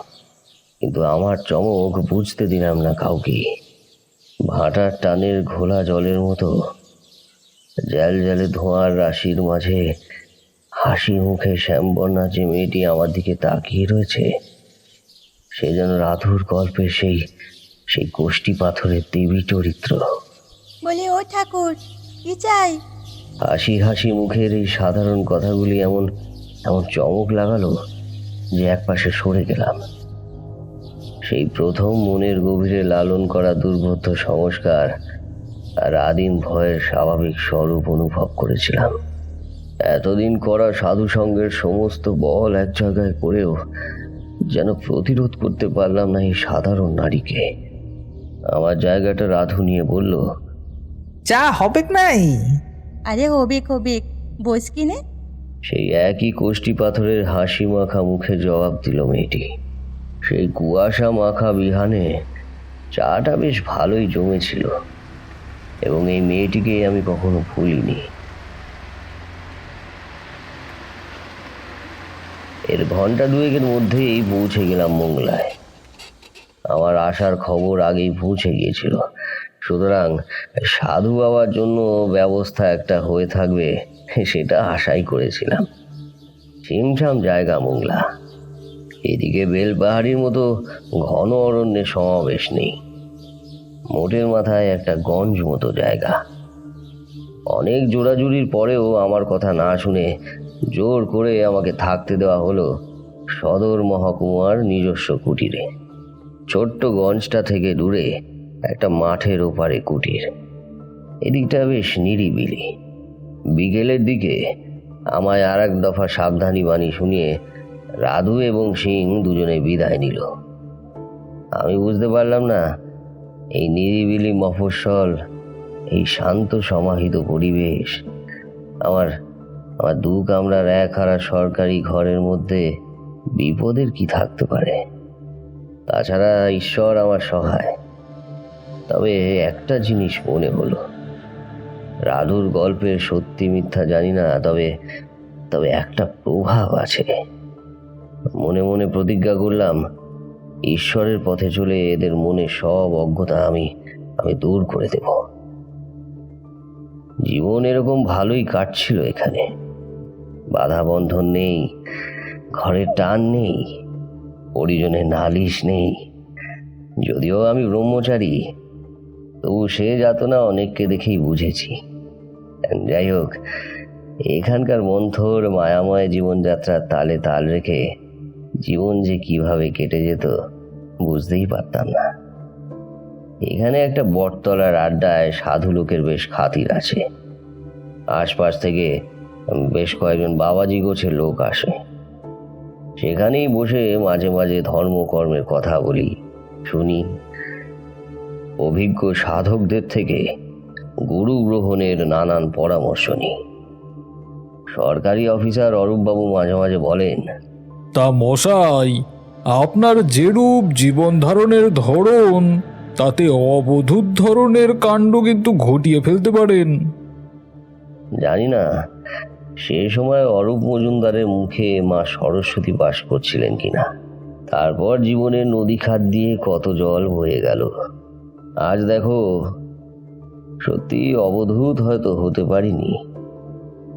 কিন্তু আমার চমক বুঝতে দিলাম না কাউকে। ভাটার টানের ঘোলা জলের মতো জ্যাল জ্যালে ধোঁয়ার রাশির মাঝে হাসি মুখে শ্যামবর্ণা যে মেয়েটি আমার দিকে তাকিয়ে রয়েছে, সে যেন রাধুর গল্পের সেই কোষ্ঠী পাথরের দেবী চরিত্র। বলি, ও ঠাকুর, কি চাই? হাসি হাসি মুখের এই সাধারণ কথাগুলি এমন চমক লাগালো যে একপাশে সরে গেলাম। সেই প্রথম মনের গভীরে লালন করা দুর্বোধ্য সংস্কার আর আদিম ভয়ের স্বাভাবিক স্বরূপ অনুভব করেছিলাম। এতদিন করা সাধু সঙ্গের সমস্ত বল এক জায়গায় করেও যেন প্রতিরোধ করতে পারলাম না এই সাধারণ নারীকে। আমার জায়গাটা রাধু নিয়ে বলল, চা হবে নাই? আরে হবে কবে, বস কিনে। সেই একই কোষ্ঠী পাথরের হাসি মাখা মুখে জবাব দিল মেয়েটি। সেই কুয়াশা মাখা বিহানে চাটা বেশ ভালোই জমেছিল, এবং এই মেয়েটিকে আমি কখনো ভুলিনি। এর ঘন্টা দুয়েকের মধ্যেই পৌঁছে গেলাম মোংলায়। আমার আসার খবর আগেই পৌঁছে গিয়েছিল, সুতরাং সাধু বাবার জন্য ব্যবস্থা একটা হয়ে থাকবে সেটা আশাই করেছিলাম। ছিমছাম জায়গা মোংলা, এদিকে বেলপাহাড়ির মতো ঘন অরণ্যের সমাবেশ নেই। মোটের মাথায় একটা গঞ্জ মতো জায়গা। অনেক জোড়াজুড়ির পরেও আমার কথা না শুনে জোর করে আমাকে থাকতে দেওয়া হলো সদর মহকুমার নিজস্ব কুটিরে। ছোট্ট গঞ্জটা থেকে দূরে একটা মাঠের ওপারে কুটির। এদিকটা বেশ নিরিবিলি। বিকেলের দিকে আমায় আর এক দফা সাবধানী বাণী শুনিয়ে রাধু এবং সিং দুজনে বিদায় নিল। আমি বুঝতে পারলাম না এই নিরিবিলি মফস্বল, এই শান্ত সমাহিত পরিবেশ আমার আমার দু কামরার এক হারা সরকারি ঘরের মধ্যে বিপদের কি থাকতে পারে। তাছাড়া ঈশ্বর আমার সহায়। তবে একটা জিনিস মনে হলো, রাধুর গল্পের সত্যি মিথ্যা জানি না, তবে তবে একটা প্রভাব আছে। মনে মনে প্রতিজ্ঞা করলাম, ঈশ্বরের পথে চলে এদের মনে সব অজ্ঞতা আমি দূর করে দেব। জীবন এরকম ভালোই কাটছিল এখানে। বাধা বন্ধন নেই, ঘরের টান নেই, পরিজনের নালিশ নেই। যদিও আমি ব্রহ্মচারী, তবু সে যাতনা অনেককে দেখেই বুঝেছি। যাই হোক, এখানকার মন্থর মায়াময় জীবনযাত্রার তালে তাল রেখে জীবন যে কিভাবে কেটে যেত বুঝতেই পারতাম না। এখানে একটা বটতলার আড্ডায় সাধু লোকের বেশ খাতির আছে। আশপাশ থেকে বেশ কয়েকজন বাবাজি গোছের লোক আসে। সেখানেই বসে মাঝে মাঝে ধর্মকর্মের কথা বলি, শুনি। অভিজ্ঞ সাধকদের থেকে গুরু গ্রহণের নানান পরামর্শ নিই। সরকারি অফিসার অরূপবাবু মাঝে মাঝে বলেন, তা মশাই, আপনার যেরূপ জীবন ধারণের ধরন, তাতে অবধূত ধরনের কাণ্ড কিন্তু ঘটিয়ে ফেলতে পারেন। জানি না সে সময় অরূপ মজুমদারের মুখে মা সরস্বতী বাস করছিলেন কিনা। তারপর জীবনের নদী খাত দিয়ে কত জল বয়ে গেল। আজ দেখো, সত্যি অবধূত হয়তো হতে পারিনি,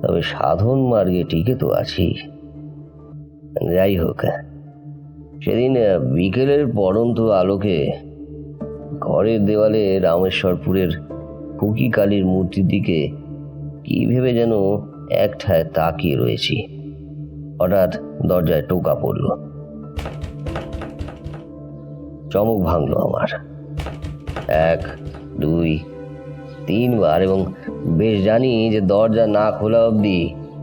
তবে সাধন মার্গে টিকে তো আছি। যাই হোক, সেদিন বিকেলের পড়ন্ত আলোকে ঘরের দেওয়ালে রামেশ্বরপুরের ফুকি কালীর মূর্তির দিকে কি ভেবে যেন একঠায় তাকিয়ে রয়েছি। হঠাৎ দরজায় টোকা পড়ল। চমক ভাঙল আমার। 1, 2, 3 বার, এবং বেশ জানি যে দরজা না খোলা অবধি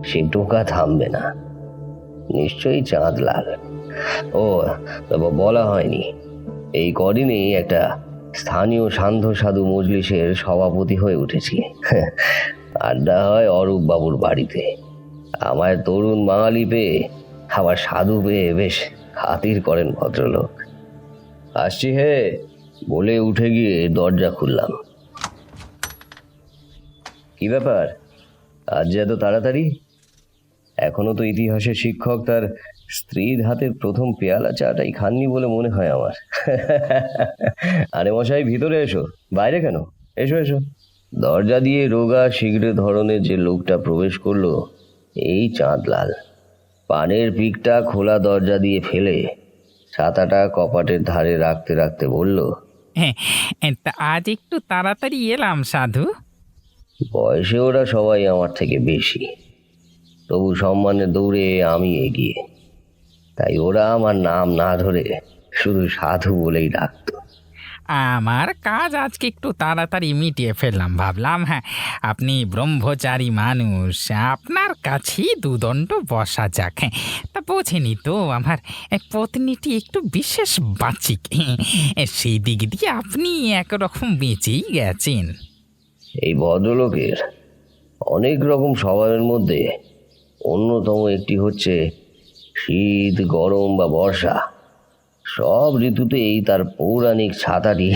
সে টোকা থামবে না। নিশ্চয়ই চাঁদলাল। ও, তবে বলা হয়নি, এই কদিনেই একটা স্থানীয় সান্ধ্য সাধু মজলিসের সভাপতি হয়ে উঠেছি। আড্ডা হয় অরূপ বাবুর বাড়িতে। আমায় তরুণ বাঙালি পেয়ে, আবার সাধু পেয়ে বেশ খাতির করেন ভদ্রলোক। আসছি হে বলে উঠে গিয়ে দরজা খুললাম। কি ব্যাপার, আজ যে এত তাড়াতাড়ি? এখনো তো ইতিহাসের শিক্ষক তার স্ত্রীর হাতের প্রথম পেয়ালা চাটাই খাননি বলে মনে হয় আমার। আরে মশাই, ভিতরে এসো। বাইরে কেন? এসো এসো। দরজা দিয়ে রোগা শিগড়ে ধরনের যে লোকটা প্রবেশ করলো, এই চাঁদলাল। পানের পিকটা খোলা দরজা দিয়ে ফেলে ছাতাটা কপাটের ধারে রাখতে রাখতে বলল, তা আজ একটু তাড়াতাড়ি এলাম সাধু। বয়সে ওরা সবাই আমার থেকে বেশি, তবু সম্মানের দৌড়ে আমি এগিয়ে। তাই ওরা আমার নাম না ধরে শুধু সাধু বলেই ডাকত। আমার কাজ আজকে একটু তাড়াতাড়ি মিটিয়ে ফেললাম। ভাবলাম আপনি ব্রহ্মচারী মানুষ, আপনার কাছেই দুদণ্ড বসা যাক। তা বোঝেনি তো, আমার পত্নীটি একটু বিশেষ বাচিক, সেই দিক দিয়ে আপনি একরকম বেঁচেই গেছেন। এই ভদ্রলোকের অনেক রকম স্বভাবের মধ্যে অন্যতম একটি হচ্ছে শীত, গরম বা বর্ষা সব ঋতুতেই তার পৌরাণিক ছাতাটি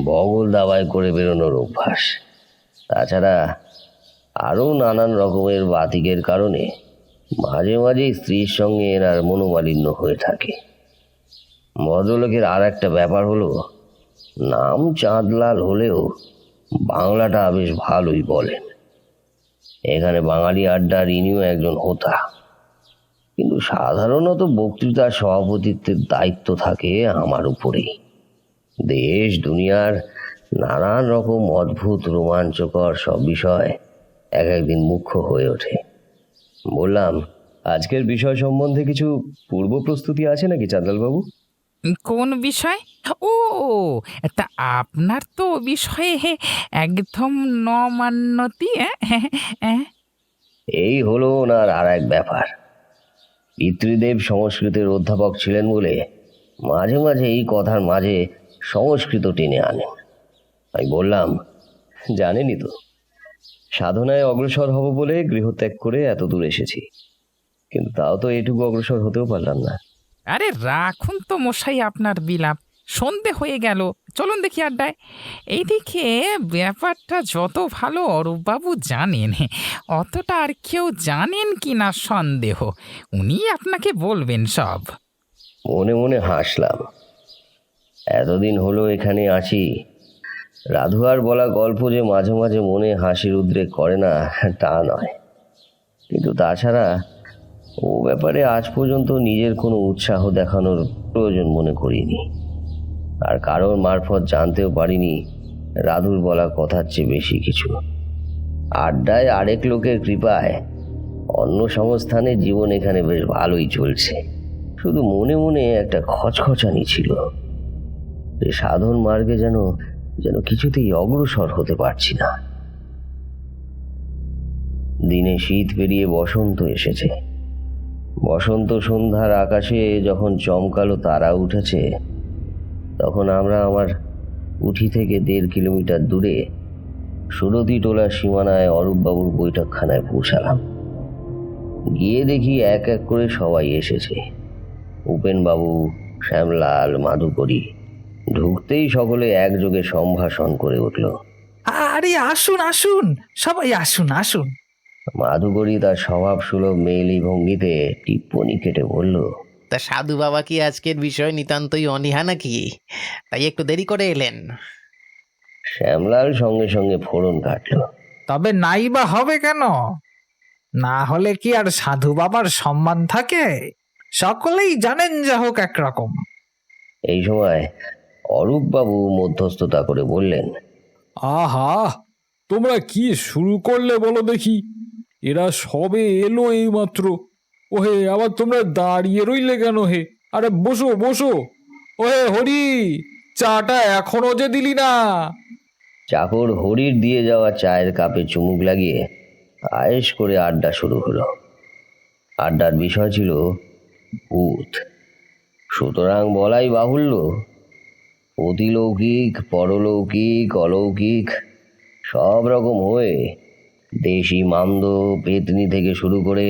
বগল দাবায় করে বেরোনোর অভ্যাস। তাছাড়া আরও নানান রকমের বাতিকের কারণে মাঝে মাঝে স্ত্রীর সঙ্গে এনার মনোমালিন্য হয়ে থাকে। ভদ্রলোকের আর একটা ব্যাপার হলো, নাম চাঁদলাল হলেও বাংলাটা বেশ ভালোই বলেন। এখানে বাঙালি আড্ডার ইনিও একজন হোতা, কিন্তু সাধারণত বক্তৃতার সভাপতিত্বের দায়িত্ব থাকে আমার উপরেই। দেশ দুনিয়ার নানান রকম অদ্ভুত রোমাঞ্চকর সব বিষয় এক একদিন মুখ্য হয়ে ওঠে। বললাম, আজকের বিষয় সম্বন্ধে কিছু পূর্ব প্রস্তুতি আছে নাকি চাঁদলালবাবু? কোন বিষয়? ও, তা আপনার তো বিষয়ে একদম নমান্যতি। এই হলো ওনার আর এক ব্যাপার। পিতৃদেব সংস্কৃতের অধ্যাপক ছিলেন বলে মাঝে মাঝে এই কথার মাঝে সংস্কৃত টেনে আনেন। আমি বললাম, জানেনই তো, সাধনায় অগ্রসর হব বলে গৃহত্যাগ করে এত দূর এসেছি, কিন্তু তাও তো এটুকু অগ্রসর হতেও পারলাম না। আরে রাখুন তো মশাই আপনার বিলাপ, সন্ধে হয়ে গেল, চলুন দেখি আড্ডায়। এইদিকে ব্যাপারটা যত ভালো অরূপবাবু জানেন, অতটা আর কেউ জানেন কি না সন্দেহ। উনি আপনাকে বলবেন সব। মনে মনে হাসলাম। এতদিন হলো এখানে আছি, রাধুয়ার বলা গল্প যে মাঝে মাঝে মনে হাসির উদ্রেক করে না তা নয়, কিন্তু তাছাড়া ও ব্যাপারে আজ পর্যন্ত নিজের কোনো উৎসাহ দেখানোর প্রয়োজন মনে করিনি, আর কারোর মারফত জানতেও পারিনি রাধুর বলা কথার চেয়ে বেশি কিছু। আড্ডায় আরেক লোকের কৃপায় অন্য সংস্থানে জীবন এখানে বেশ ভালোই চলছে। শুধু মনে মনে একটা খচখচানি ছিল যে সাধন মার্গে যেন কিছুতেই অগ্রসর হতে পারছি না। দিনে শীত পেরিয়ে বসন্ত এসেছে। বসন্ত সন্ধ্যার আকাশে যখন চমকালো তারা উঠেছে, তখন আমরা আমার উঠি থেকে 1.5 কিলোমিটার দূরে সুরতি টোলার সীমানায় অরূপবাবুর বৈঠকখানায় পৌঁছালাম। গিয়ে দেখি এক এক করে সবাই এসেছে। উপেনবাবু, শ্যামলাল, মাধুকরী। ঢুকতেই সকলে একযোগে সম্ভাষণ করে উঠল। আরে আসুন আসুন, সবাই আসুন আসুন। মাধুকরী তার স্বভাব সুলভ মেয়েলি ভঙ্গিতে টিপ্পনি কেটে বলল, তা সাধু বাবা কি আজকের বিষয় নিতান্তই অনীহা নাকি, তাই একটু দেরি করে এলেন? শ্যামলাল সঙ্গে সঙ্গে ফোড়ন কাটল। তবে নাই বা হবে কেন? না হলে কি আর সাধু বাবার সম্মান থাকে? সকলেই জানেন যা হোক একরকম। এই সময় অরূপবাবু মধ্যস্থতা করে বললেন, আহা, তোমরা কি শুরু করলে বলো দেখি? এরা সবে এলো এইমাত্র। ওহে, আবার তোমরা দাঁড়িয়ে রইলে কেন হে? আরে বসো বসো। ওহে হরি, চাটা এখনো যে দিলি না? চাকর হরির দিয়ে যাওয়া চায়ের কাপে চুমুক লাগিয়ে আয়েশ করে আড্ডা শুরু হলো। আড্ডার বিষয় ছিল ভূত। সুতরাং বলাই বাহুল্য, অতিলৌকিক, পরলৌকিক, অলৌকিক সব রকম হয়ে দেশি মামদ পেতনি থেকে শুরু করে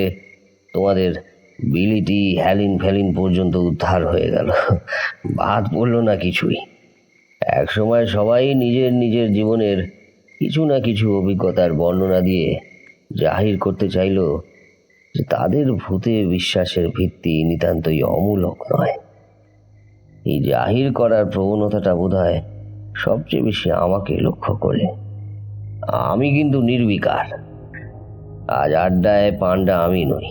তোমাদের বিলিটি হ্যালিন ফ্যালিন পর্যন্ত উদ্ধার হয়ে গেল। বাদ পড়ল না কিছুই। একসময় সবাই নিজের নিজের জীবনের কিছু না কিছু অভিজ্ঞতার বর্ণনা দিয়ে জাহির করতে চাইল যে তাদের ভূতে বিশ্বাসের ভিত্তি নিতান্তই অমূলক নয়। এই জাহির করার প্রবণতাটা বোধহয় সবচেয়ে বেশি আমাকে লক্ষ্য করে। আমি কিন্তু নির্বিকার। আজ আড্ডায় পাণ্ডা আমি নই।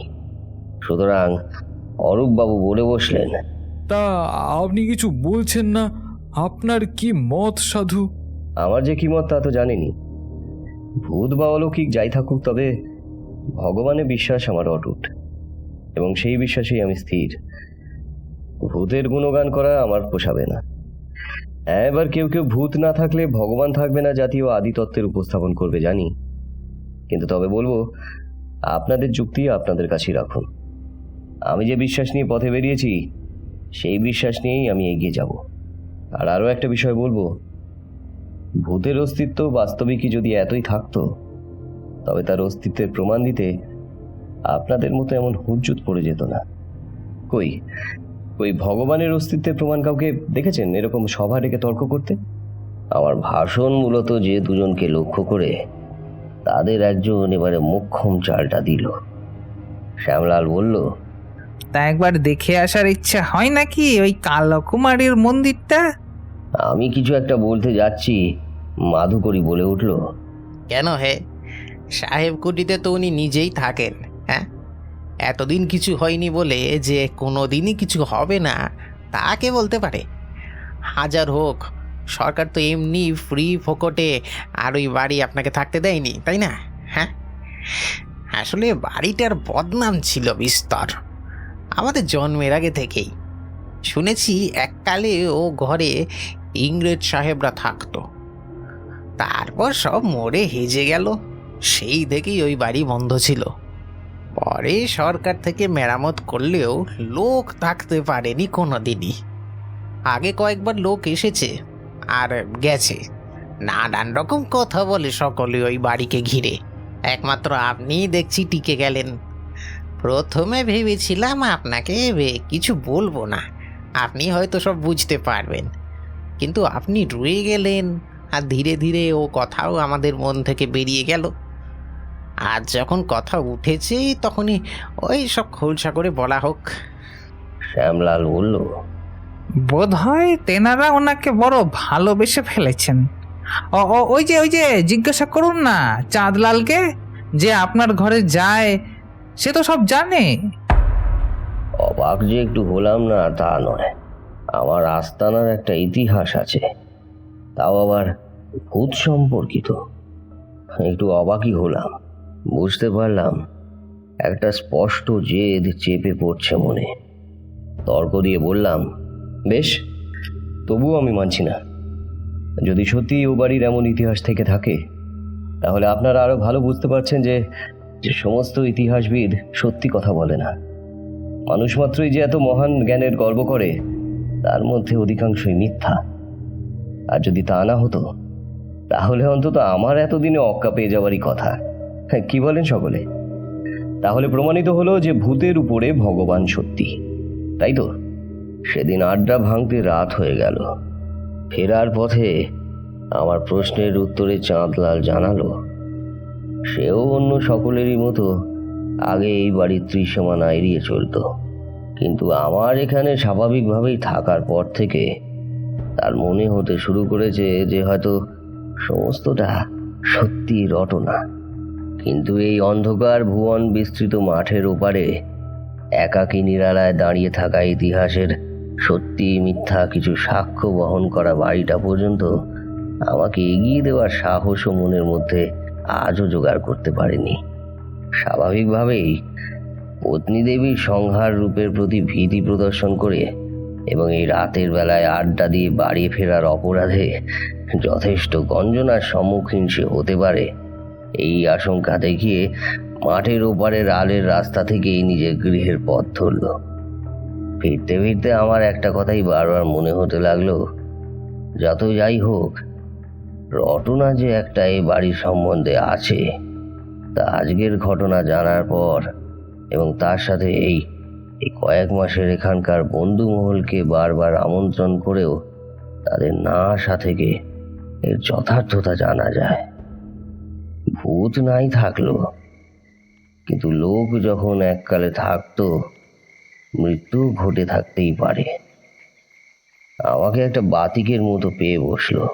সুতরাং অরূপবাবু বলে বসলেন, তা আপনি কিছু বলছেন না? আপনার কি মত সাধু? আমার যে কি মত তা তো জানেনি। ভূত বা অলৌকিক যাই থাকুক, তবে ভগবানে বিশ্বাস আমার অটুট, এবং সেই বিশ্বাসেই আমি স্থির। ভূতের গুণগান করা আমার পোষাবে না। এবার কেউ কেউ ভূত না থাকলে ভগবান থাকবে না জাতীয় আদিতত্ত্বের উপস্থাপন করবে জানি, কিন্তু তবে বলবো, আপনাদের যুক্তি আপনাদের কাছেই রাখুন। আমি যে বিশ্বাস নিয়ে পথে বেরিয়েছি সেই বিশ্বাস নিয়েই আমি এগিয়ে যাব। আর আরও একটা বিষয় বলবো, ভূতের অস্তিত্ব বাস্তবিকই যদি এতই থাকতো, তবে তার অস্তিত্বের প্রমাণ দিতে আপনাদের মতো এমন হুজ্জুত পড়ে যেত না। কই, ওই ভগবানের অস্তিত্বের প্রমাণ কাউকে দেখেছেন এরকম সভা ডেকে তর্ক করতে? আমার ভাষণ মূলত যে দুজনকে লক্ষ্য করে, তাদের একজন এবারে মোক্ষম চালটা দিল। শ্যামলাল বলল, তা একবার দেখে আসার ইচ্ছা হয় নাকি ওই কালো কুমারীর মন্দিরটা? আমি কিছু একটা বলতে যাচ্ছি, মাধুকরী বলে উঠল, কেন হে, সাহেব কুটিতে তো উনি নিজেই থাকেন। হ্যাঁ, এতদিন কিছু হয়নি বলে যে কোনো দিনই কিছু হবে না তাকে বলতে পারে? হাজার হোক, সরকার তো এমনি ফ্রি ফোকটে আর ওই বাড়ি আপনাকে থাকতে দেয়নি, তাই না? হ্যাঁ, আসলে বাড়িটার বদনাম ছিল বিস্তর আমাদের জন্মের আগে থেকেই। শুনেছি এককালে ও ঘরে ইংরেজ সাহেবরা থাকতো, তারপর সব মরে হেজে গেল। সেই থেকেই ওই বাড়ি বন্ধ ছিল। পরে সরকার থেকে মেরামত করলেও লোক থাকতে পারেনি কোনো দিনই। আগে কয়েকবার লোক এসেছে আর গেছে, নানান রকম কথা বলে সকলে ওই বাড়িকে ঘিরে। একমাত্র আপনিই দেখছি টিকে গেলেন। প্রথমে ভেবেছিলাম আপনাকে কিছু বলবো না, আপনি হয়তো সব বুঝতে পারবেন, কিন্তু আপনি রয়ে গেলেন আর ধীরে ধীরে ও কথাও আমাদের মন থেকে বেরিয়ে গেল। আজ যখন কথা উঠেছে তখনই ওই সব খোলসা করে বলা হোক। শ্যামলাল বলল, বোধ হয় তেনারা ওনাকে বড় ভালোবেসে ফেলেছেন। ওই যে জিজ্ঞাসা করুন না চাঁদলালকে, যে আপনার ঘরে যায়, সে তো সব জানে। অবাক যে একটু হলাম না তা নয়, আমার আস্তানার একটা ইতিহাস আছে, তাও আবার ভূত সম্পর্কিত। একটু অবাকই হলাম, বুঝতে পারলাম একটা স্পষ্ট জেদ চেপে পড়ছে মনে। তর্ক দিয়ে বললাম, বেশ, তবুও আমি মানছি না। যদি সত্যি ও বাড়ির এমন ইতিহাস থেকে থাকে, তাহলে আপনারা আরো ভালো বুঝতে পারছেন যে সমস্ত ইতিহাসবিদ সত্যি কথা বলে না। মানুষ মাত্রই যে এত মহান জ্ঞানের গর্ব করে, তার মধ্যে অধিকাংশই মিথ্যা। আর যদি তা না হতো, তাহলে অন্তত আমার এতদিনে অক্কা পেয়ে যাওয়ারই কথা। কি বলেন সকলে? তাহলে প্রমাণিত হলো যে ভূতের উপরে ভগবান সত্যি, তাই তো? সেদিন আড্ডা ভাঙতে রাত হয়ে গেল। ফেরার পথে আমার প্রশ্নের উত্তরে চাঁদলাল জানালো, সেও অন্য সকলেরই মতো আগে এই বাড়ির ত্রিসীমানা এড়িয়ে চলত, কিন্তু আমার এখানে স্বাভাবিকভাবেই থাকার পর থেকে তার মনে হতে শুরু করেছে যে হয়তো সমস্তটা সত্যি রটনা। কিন্তু এই অন্ধকার ভুবন বিস্তৃত মাঠের ওপারে একাকী নিরালায় দাঁড়িয়ে থাকা ইতিহাসের সত্যি মিথ্যা কিছু সাক্ষ্য বহন করা বাড়িটা পর্যন্ত আমাকে এগিয়ে দেওয়ার সাহসও মনের মধ্যে আজও জোগাড় করতে পারেনি। স্বাভাবিকভাবেই পত্নী দেবীর সংহার রূপের প্রতি ভীতি প্রদর্শন করে এবং এই রাতের বেলায় আড্ডা দিয়ে বাড়ি ফেরার অপরাধে যথেষ্ট গঞ্জনার সম্মুখীন সে হতে পারে, এই আশঙ্কা দেখিয়ে মাঠের ওপারের আলের রাস্তা থেকেই নিজের গৃহের পথ ধরল। ফিরতে ফিরতে আমার একটা কথাই বারবার মনে হতে লাগলো, যত যাই হোক, রটনা যে একটা এই বাড়ির সম্বন্ধে আছে, তা আজকের ঘটনা জানার পর এবং তার সাথে এই কয়েক মাসের এখানকার বন্ধুমহলকে বারবার আমন্ত্রণ করেও তাদের না আসা থেকে এর যথার্থতা জানা যায়। ভূত নাই থাকলো, কিন্তু লোক যখন এককালে থাকতো, মৃত্যু ঘটে থাকতেই পারে। আমাকে একটা বাতিকের মতো পেয়ে বসলো।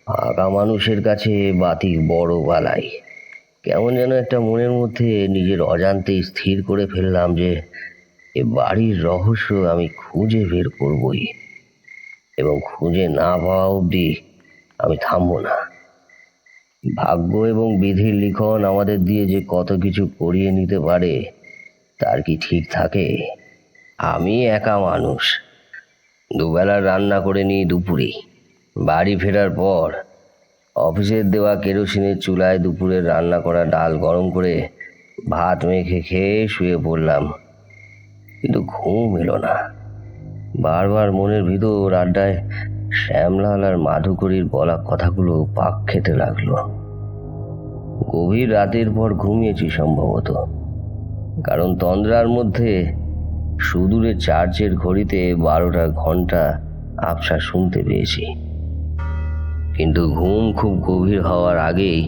ফাঁকা মানুষের কাছে বাতিক বড় বালাই। কেমন যেন একটা মনের মধ্যে নিজের অজান্তেই স্থির করে ফেললাম যে এ বাড়ির রহস্য আমি খুঁজে বের করবই, এবং খুঁজে না পাওয়া অবধি আমি থামবো না। ভাগ্য এবং বিধির লিখন আমাদের দিয়ে যে কত কিছু করিয়ে নিতে পারে তার কি ঠিক থাকে? আমি একা মানুষ, দুবেলার রান্না করে নিই দুপুরে। বাড়ি ফেরার পর অফিসের দেওয়া কেরোসিনের চুলায় দুপুরের রান্না করা ডাল গরম করে ভাত মেখে খেয়ে শুয়ে পড়লাম, কিন্তু ঘুম এলো না। বারবার মনের ভিতর আড্ডায় শ্যামলাল আর মাধুকরীর বলা কথাগুলো পাক খেতে লাগলো। গভীর রাতের পর ঘুমিয়েছি সম্ভবত, কারণ তন্দ্রার মধ্যে সুদূরে চার্চের ঘড়িতে 12টা ঘন্টা আবছা শুনতে পেয়েছি। কিন্তু ঘুম খুব গভীর হওয়ার আগেই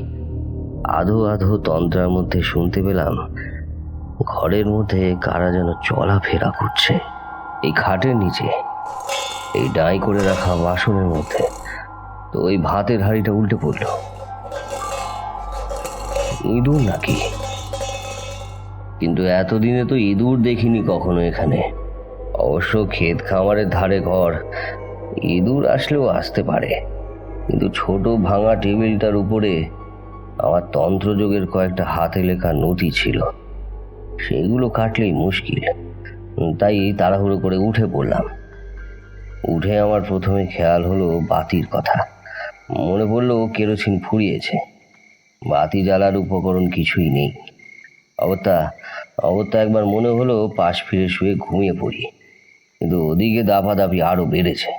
আধো আধো তন্ত্রার মধ্যে শুনতে পেলাম ঘরের মধ্যে কারা যেন চলাফেরা করছে। এই খাটের নিচে, এই ডাই করে রাখা বাসনের মধ্যে। তো ওই ভাতের হাঁড়িটা উল্টে পড়ল। ইঁদুর নাকি? কিন্তু এতদিনে তো ইঁদুর দেখিনি কখনো এখানে। অবশ্য ক্ষেত খামারের ধারে ঘর, ইঁদুর আসলেও আসতে পারে। কিন্তু ছোট ভাঙা টেবিলটার উপরে আমার তন্ত্রযোগের কয়েকটা হাতে লেখা নথি ছিল, সেগুলো কাটলেই মুশকিল। তাই তাড়াহুড়ো করে উঠে পড়লাম। উঠে আমার প্রথমে খেয়াল হলো বাতির কথা। মনে পড়লো কেরোসিন ফুরিয়েছে, বাতি জ্বালার উপকরণ কিছুই নেই। অগত্যা একবার মনে হলো পাশ ফিরে শুয়ে ঘুমিয়ে পড়ি, কিন্তু ওদিকে দাপাদাপি আরও বেড়েছে।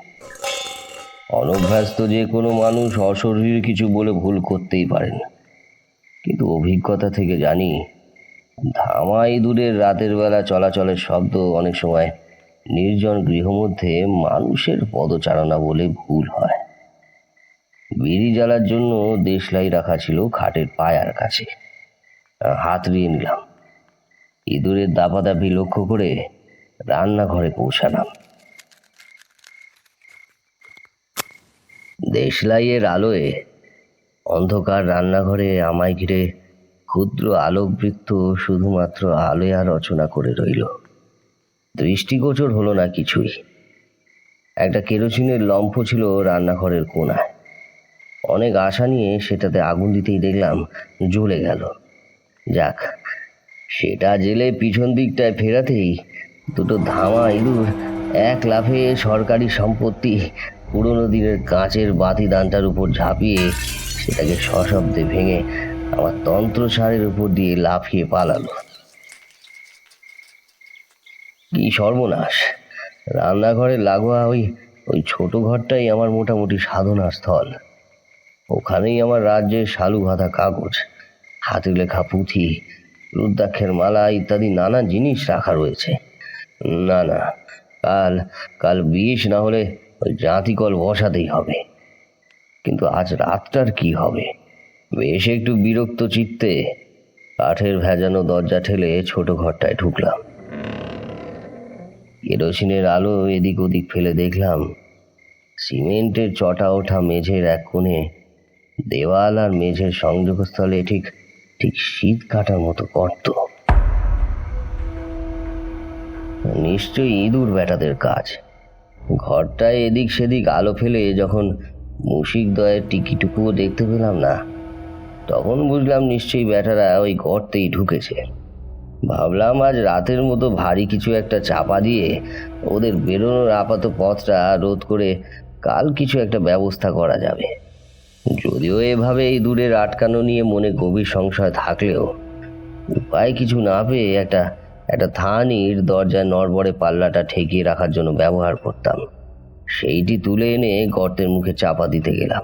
অনভ্যস্ত যে কোনো মানুষ অশরীর কিছু বলে ভুল করতেই পারেন, কিন্তু অভিজ্ঞতা থেকে জানি ধামা ইঁদুরের রাতের বেলা চলাচলের শব্দ অনেক সময় নির্জন গৃহমধ্যে মানুষের পদচারণা বলে ভুল হয়। বিড়ি জ্বালার জন্য দেশলাই রাখা ছিল খাটের পায়ার কাছে। হাত রিয়ে নিলাম। ইঁদুরের দাপাদাপি লক্ষ্য করে রান্নাঘরে পৌঁছালাম। দেশলাইয়ের আলোয় অন্ধকার রান্নাঘরে আমায় ঘিরে ক্ষুদ্র আলোকবৃত্ত শুধুমাত্র আলোয়া রচনা করে রইল। দৃষ্টিগোচর হলো না কিছুই। একটা কেরোসিনের লম্ফ ছিল রান্নাঘরের কোণায়। অনেক আশা নিয়ে সেটাতে আগুন দিতেই দেখলাম জ্বলে গেল। যাক, সেটা জেলে পিছন দিকটায় ফেরাতেই দুটো ধামা ইঁদুর এক লাফে সরকারি সম্পত্তি পুরনো দিনের কাঁচের বাতিদানটার উপর ঝাঁপিয়ে সেটাকে সশব্দে ভেঙে আমার তন্ত্রসারের উপর দিয়ে লাফিয়ে পালালো। কি সর্বনাশ! রান্নাঘরে লাগোয়া ওই ছোট ঘরটাই আমার মোটামুটি সাধনার স্থল। ওখানেই আমার রাজ্যের শালু বাঁধা কাগজ, হাতে লেখা পুঁথি, রুদ্রাক্ষের মালা ইত্যাদি নানা জিনিস রাখা রয়েছে। না, কাল বিষ না হলে ওই জাঁতিকল বসাতেই হবে। কিন্তু আজ রাতটার কি হবে? বেশ একটু বিরক্ত চিত্তে কাঠের ভেজানো দরজা ঠেলে ছোট ঘরটায় ঢুকলাম। কেরোসিনের আলো এদিক ওদিক ফেলে দেখলাম সিমেন্টের চটা ওঠা মেঝের এক কোণে দেওয়াল আর মেঝের সংযোগস্থলে ঠিক শীত কাটার মতো গর্ত। নিশ্চয়ই ইঁদুর বেটাদের কাজ। ঘরটায় এদিক সেদিক আলো ফেলে যখন মুশিক দয়ের টিকিটুকুও দেখতে পেলাম না, তখন বুঝলাম নিশ্চয়ই বেটারা ওই গর্তেই ঢুকেছে। ভাবলাম আজ রাতের মতো ভারী কিছু একটা চাপা দিয়ে ওদের বেরোনোর আপাত পথটা রোধ করে কাল কিছু একটা ব্যবস্থা করা যাবে। যদিও এভাবে এই দূরের আটকানো নিয়ে মনে গভীর সংশয় থাকলেও উপায় কিছু না পেয়ে একটা থানির দরজায় নড়বড়ে পাল্লাটা ঠেকিয়ে রাখার জন্য ব্যবহার করতাম। সেইটি তুলে এনে গর্তের মুখে চাপা দিতে গেলাম,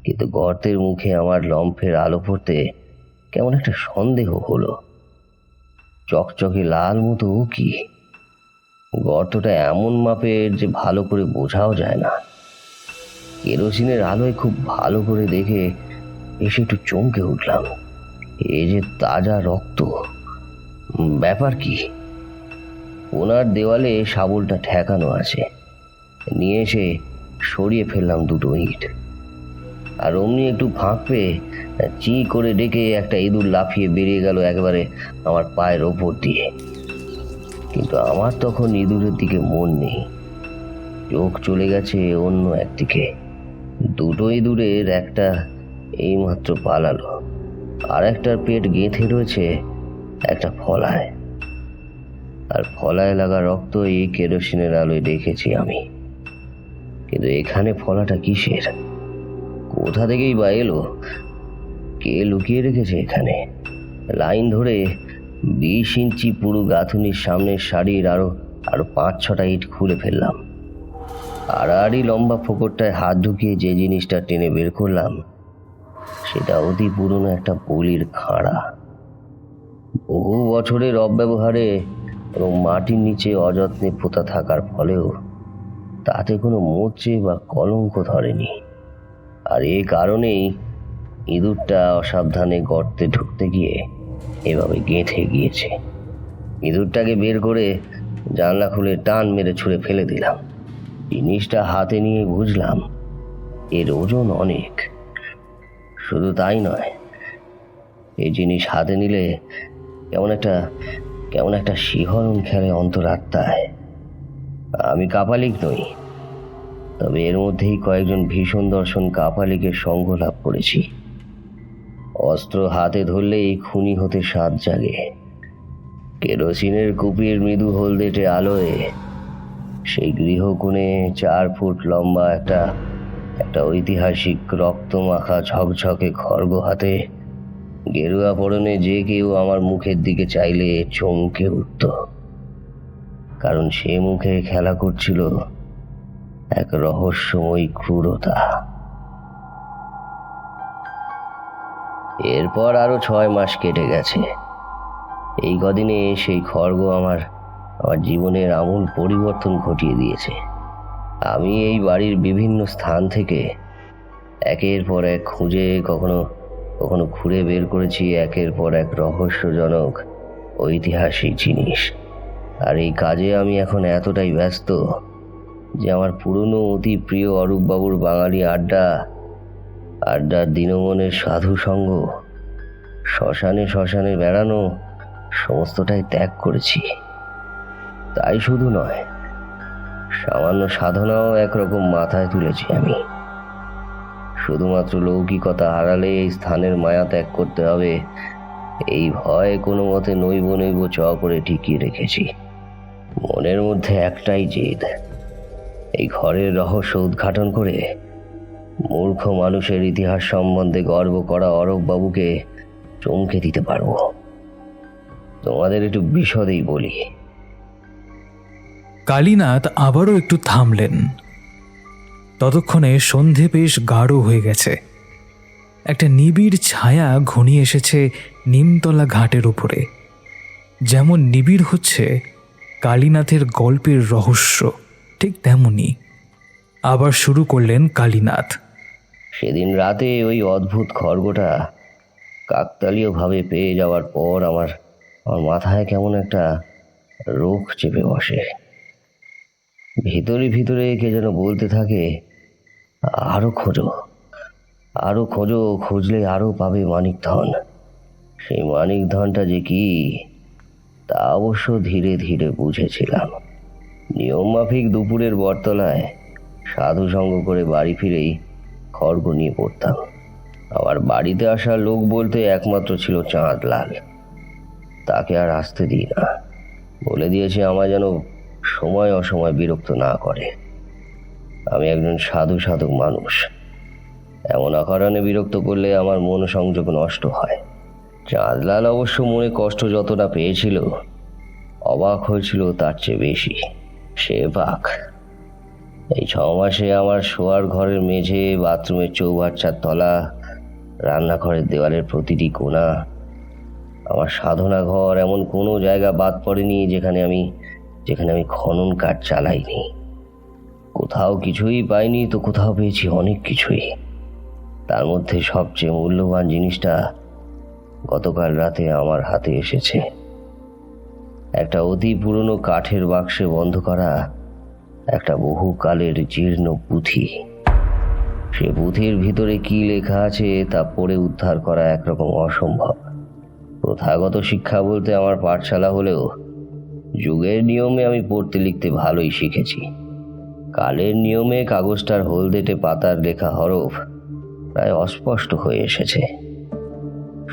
কিন্তু গর্তের মুখে আমার লম্ফের আলো পড়তে কেমন একটা সন্দেহ হলো। চকচকে লাল মতো কি গর্তটা এমন মাপের যে ভালো করে বোঝাও যায় না। কেরোসিনের আলোয় খুব ভালো করে দেখে এসে একটু চমকে উঠলাম। এই যে তাজা রক্ত! ব্যাপার কি? ওনার দেওয়ালে শাবলটা ঠেকানো আছে। নিয়ে এসে সরিয়ে ফেললাম দুটো ইট, আর অমনি একটু ফাঁক পেয়ে চি করে ডেকে একটা ইঁদুর লাফিয়ে বেরিয়ে গেল একেবারে আমার পায়ের ওপর দিয়ে। কিন্তু আমার তখন ইঁদুরের দিকে মন নেই, চোখ চলে গেছে অন্য একদিকে। দুটো ইঁদুরের একটা এইমাত্র পালালো, আর একটার পেট গেঁথে রয়েছে একটা ফলায়, আর ফলায় লাগা রক্ত এই কেরোসিনের আলোয় দেখেছি আমি। কিন্তু এখানে ফলাটা কিসের? কোথা থেকেই বা এলো? কে লুকিয়ে রেখেছে এখানে? লাইন ধরে 20 ইঞ্চি পুরো গাঁথুনির সামনের শাড়ির আরো 5-6টা ইট খুলে ফেললাম। আড়াআড়ি লম্বা ফোকরটায় হাত ঢুকিয়ে যে জিনিসটা টেনে বের করলাম সেটা অতি পুরনো একটা বলির খাঁড়া। বহু বছরের অব্যবহারে এবং মাটির নিচে অযত্নে পোতা থাকার ফলেও তাতে কোনো মোচে বা কলঙ্ক ধরেনি। আর এই কারণেই ইঁদুরটা অসাবধানে গর্তে ঢুকতে গিয়ে এভাবে গেঁথে গিয়েছে। ইঁদুরটাকে বের করে জানলা খুলে টান মেরে ছুঁড়ে ফেলে দিলাম। জিনিসটা হাতে নিয়ে বুঝলাম এর ওজন অনেক। শুধু তাই নয়, এই জিনিস হাতে নিলে কেমন একটা শিহরণ খেলে অন্তরাত্মায়। আমি কাপালিক নই, তবে এর মধ্যেই কয়েকজন ভীষণ দর্শন কাপালিকের সঙ্গ লাভ করেছি। অস্ত্র হাতে ধরলেই খুনি হতে স্বাদ জাগে। কেরোসিনের কুপির মৃদু হলদেটে আলোয় সেই গৃহকোণে 4 ফুট লম্বা একটা ঐতিহাসিক রক্তমাখা ঝকঝকে খড়গ হাতে গেরুয়া পরনে যে কেউ আমার মুখের দিকে চাইলে চমকে উঠত, কারণ সে মুখে খেলা করছিল এক রহস্যময়ী ক্রূরতা। এরপর আরো 6 মাস কেটে গেছে। এই কদিনে সেই খড়গ আমার জীবনের আমূল পরিবর্তন ঘটিয়ে দিয়েছে। আমি এই বাড়ির বিভিন্ন স্থান থেকে একের পর এক খুঁজে কখনো ঘুরে বের করেছি একের পর এক রহস্যজনক ঐতিহাসিক জিনিস। আর এই কাজে আমি এখন এতটাই ব্যস্ত যে আমার পুরনো অতি প্রিয় অরূপবাবুর বাঙালি আড্ডার দিনমনের সাধু সঙ্গ, শ্মশানে বেড়ানো সমস্তটাই ত্যাগ করেছি। তাই শুধু নয়, সামান্য সাধনাও একরকম মাথায় তুলেছি আমি। শুধুমাত্র লৌকিকতা হারালে এই স্থানের মায়া ত্যাগ করতে হবে, এই ভয় কোনো মতে নইব চ করে টিকিয়ে রেখেছি। মনের মধ্যে একটাই জেদ, এই ঘরের রহস্য উদ্ঘাটন করে মূর্খ মানুষের ইতিহাস সম্বন্ধে গর্ব করা অরূপবাবুকে চমকে দিতে পারবো। তোমাদের একটু বিশদেই বলি। কালীনাথ আবারও একটু থামলেন। ততক্ষণে সন্ধে বেশ গাঢ় হয়ে গেছে। একটা নিবিড় ছায়া ঘনিয়ে এসেছে নিমতলা ঘাটের উপরে। যেমন নিবিড় হচ্ছে কালীনাথের গল্পের রহস্য, ঠিক তেমনি আবার শুরু করলেন কালীনাথ। সেদিন রাতে ওই অদ্ভুত খড়গটা কাকতালীয়ভাবে পেয়ে যাওয়ার পর আমার মাথায় কেমন একটা রোগ চেপে বসে। ভিতরে কে যেন বলতে থাকে, আরো খোঁজো, খুঁজলে আরো পাবে মানিকধন। সেই মানিকধনটা যে কি তা অবশ্য ধীরে ধীরে বুঝেছিলাম। নিয়ম মাফিক দুপুরের বটতলায় সাধু সঙ্গ করে বাড়ি ফিরেই খড়গ নিয়ে পড়তাম। আমার বাড়িতে আসা লোক বলতে একমাত্র ছিল চাঁদলাল। তাকে আর আসতে দিই না, বলে দিয়েছে আমায় যেন সময় অসময় বিরক্ত না করে। আমি একজন সাধক মানুষ, এমন অকারণে বিরক্ত করলে আমার মন সংযোগ নষ্ট হয়। চাঁদলাল অবশ্য মনে কষ্ট যতটা পেয়েছিল, অবাক হয়েছিল তার চেয়ে বেশি। সে পাক এই 6 মাসে আমার শোয়ার ঘরের মেঝে, বাথরুমের চৌবাচ্চার তলা, রান্নাঘরের দেওয়ালের প্রতিটি কোণা, আমার সাধনা ঘর, এমন কোনো জায়গা বাদ পড়েনি যেখানে আমি খনন কাজ চালাইনি। কোথাও কিছুই পাইনি তো কোথাও পেয়েছি অনেক কিছুই। তার মধ্যে সবচেয়ে মূল্যবান জিনিসটা গতকাল রাতে আমার হাতে এসেছে। একটা অতি পুরনো কাঠের বাক্সে বন্ধ করা একটা বহুকালের জীর্ণ পুঁথি। সে পুঁথির ভিতরে কি লেখা আছে তা পড়ে উদ্ধার করা একরকম অসম্ভব। প্রথাগত শিক্ষা বলতে আমার পাঠশালা হলেও যুগের নিয়মে আমি পড়তে লিখতে ভালোই শিখেছি। কালের নিয়মে কাগজটার হলদেটে পাতার লেখা হরফ প্রায় অস্পষ্ট হয়ে এসেছে।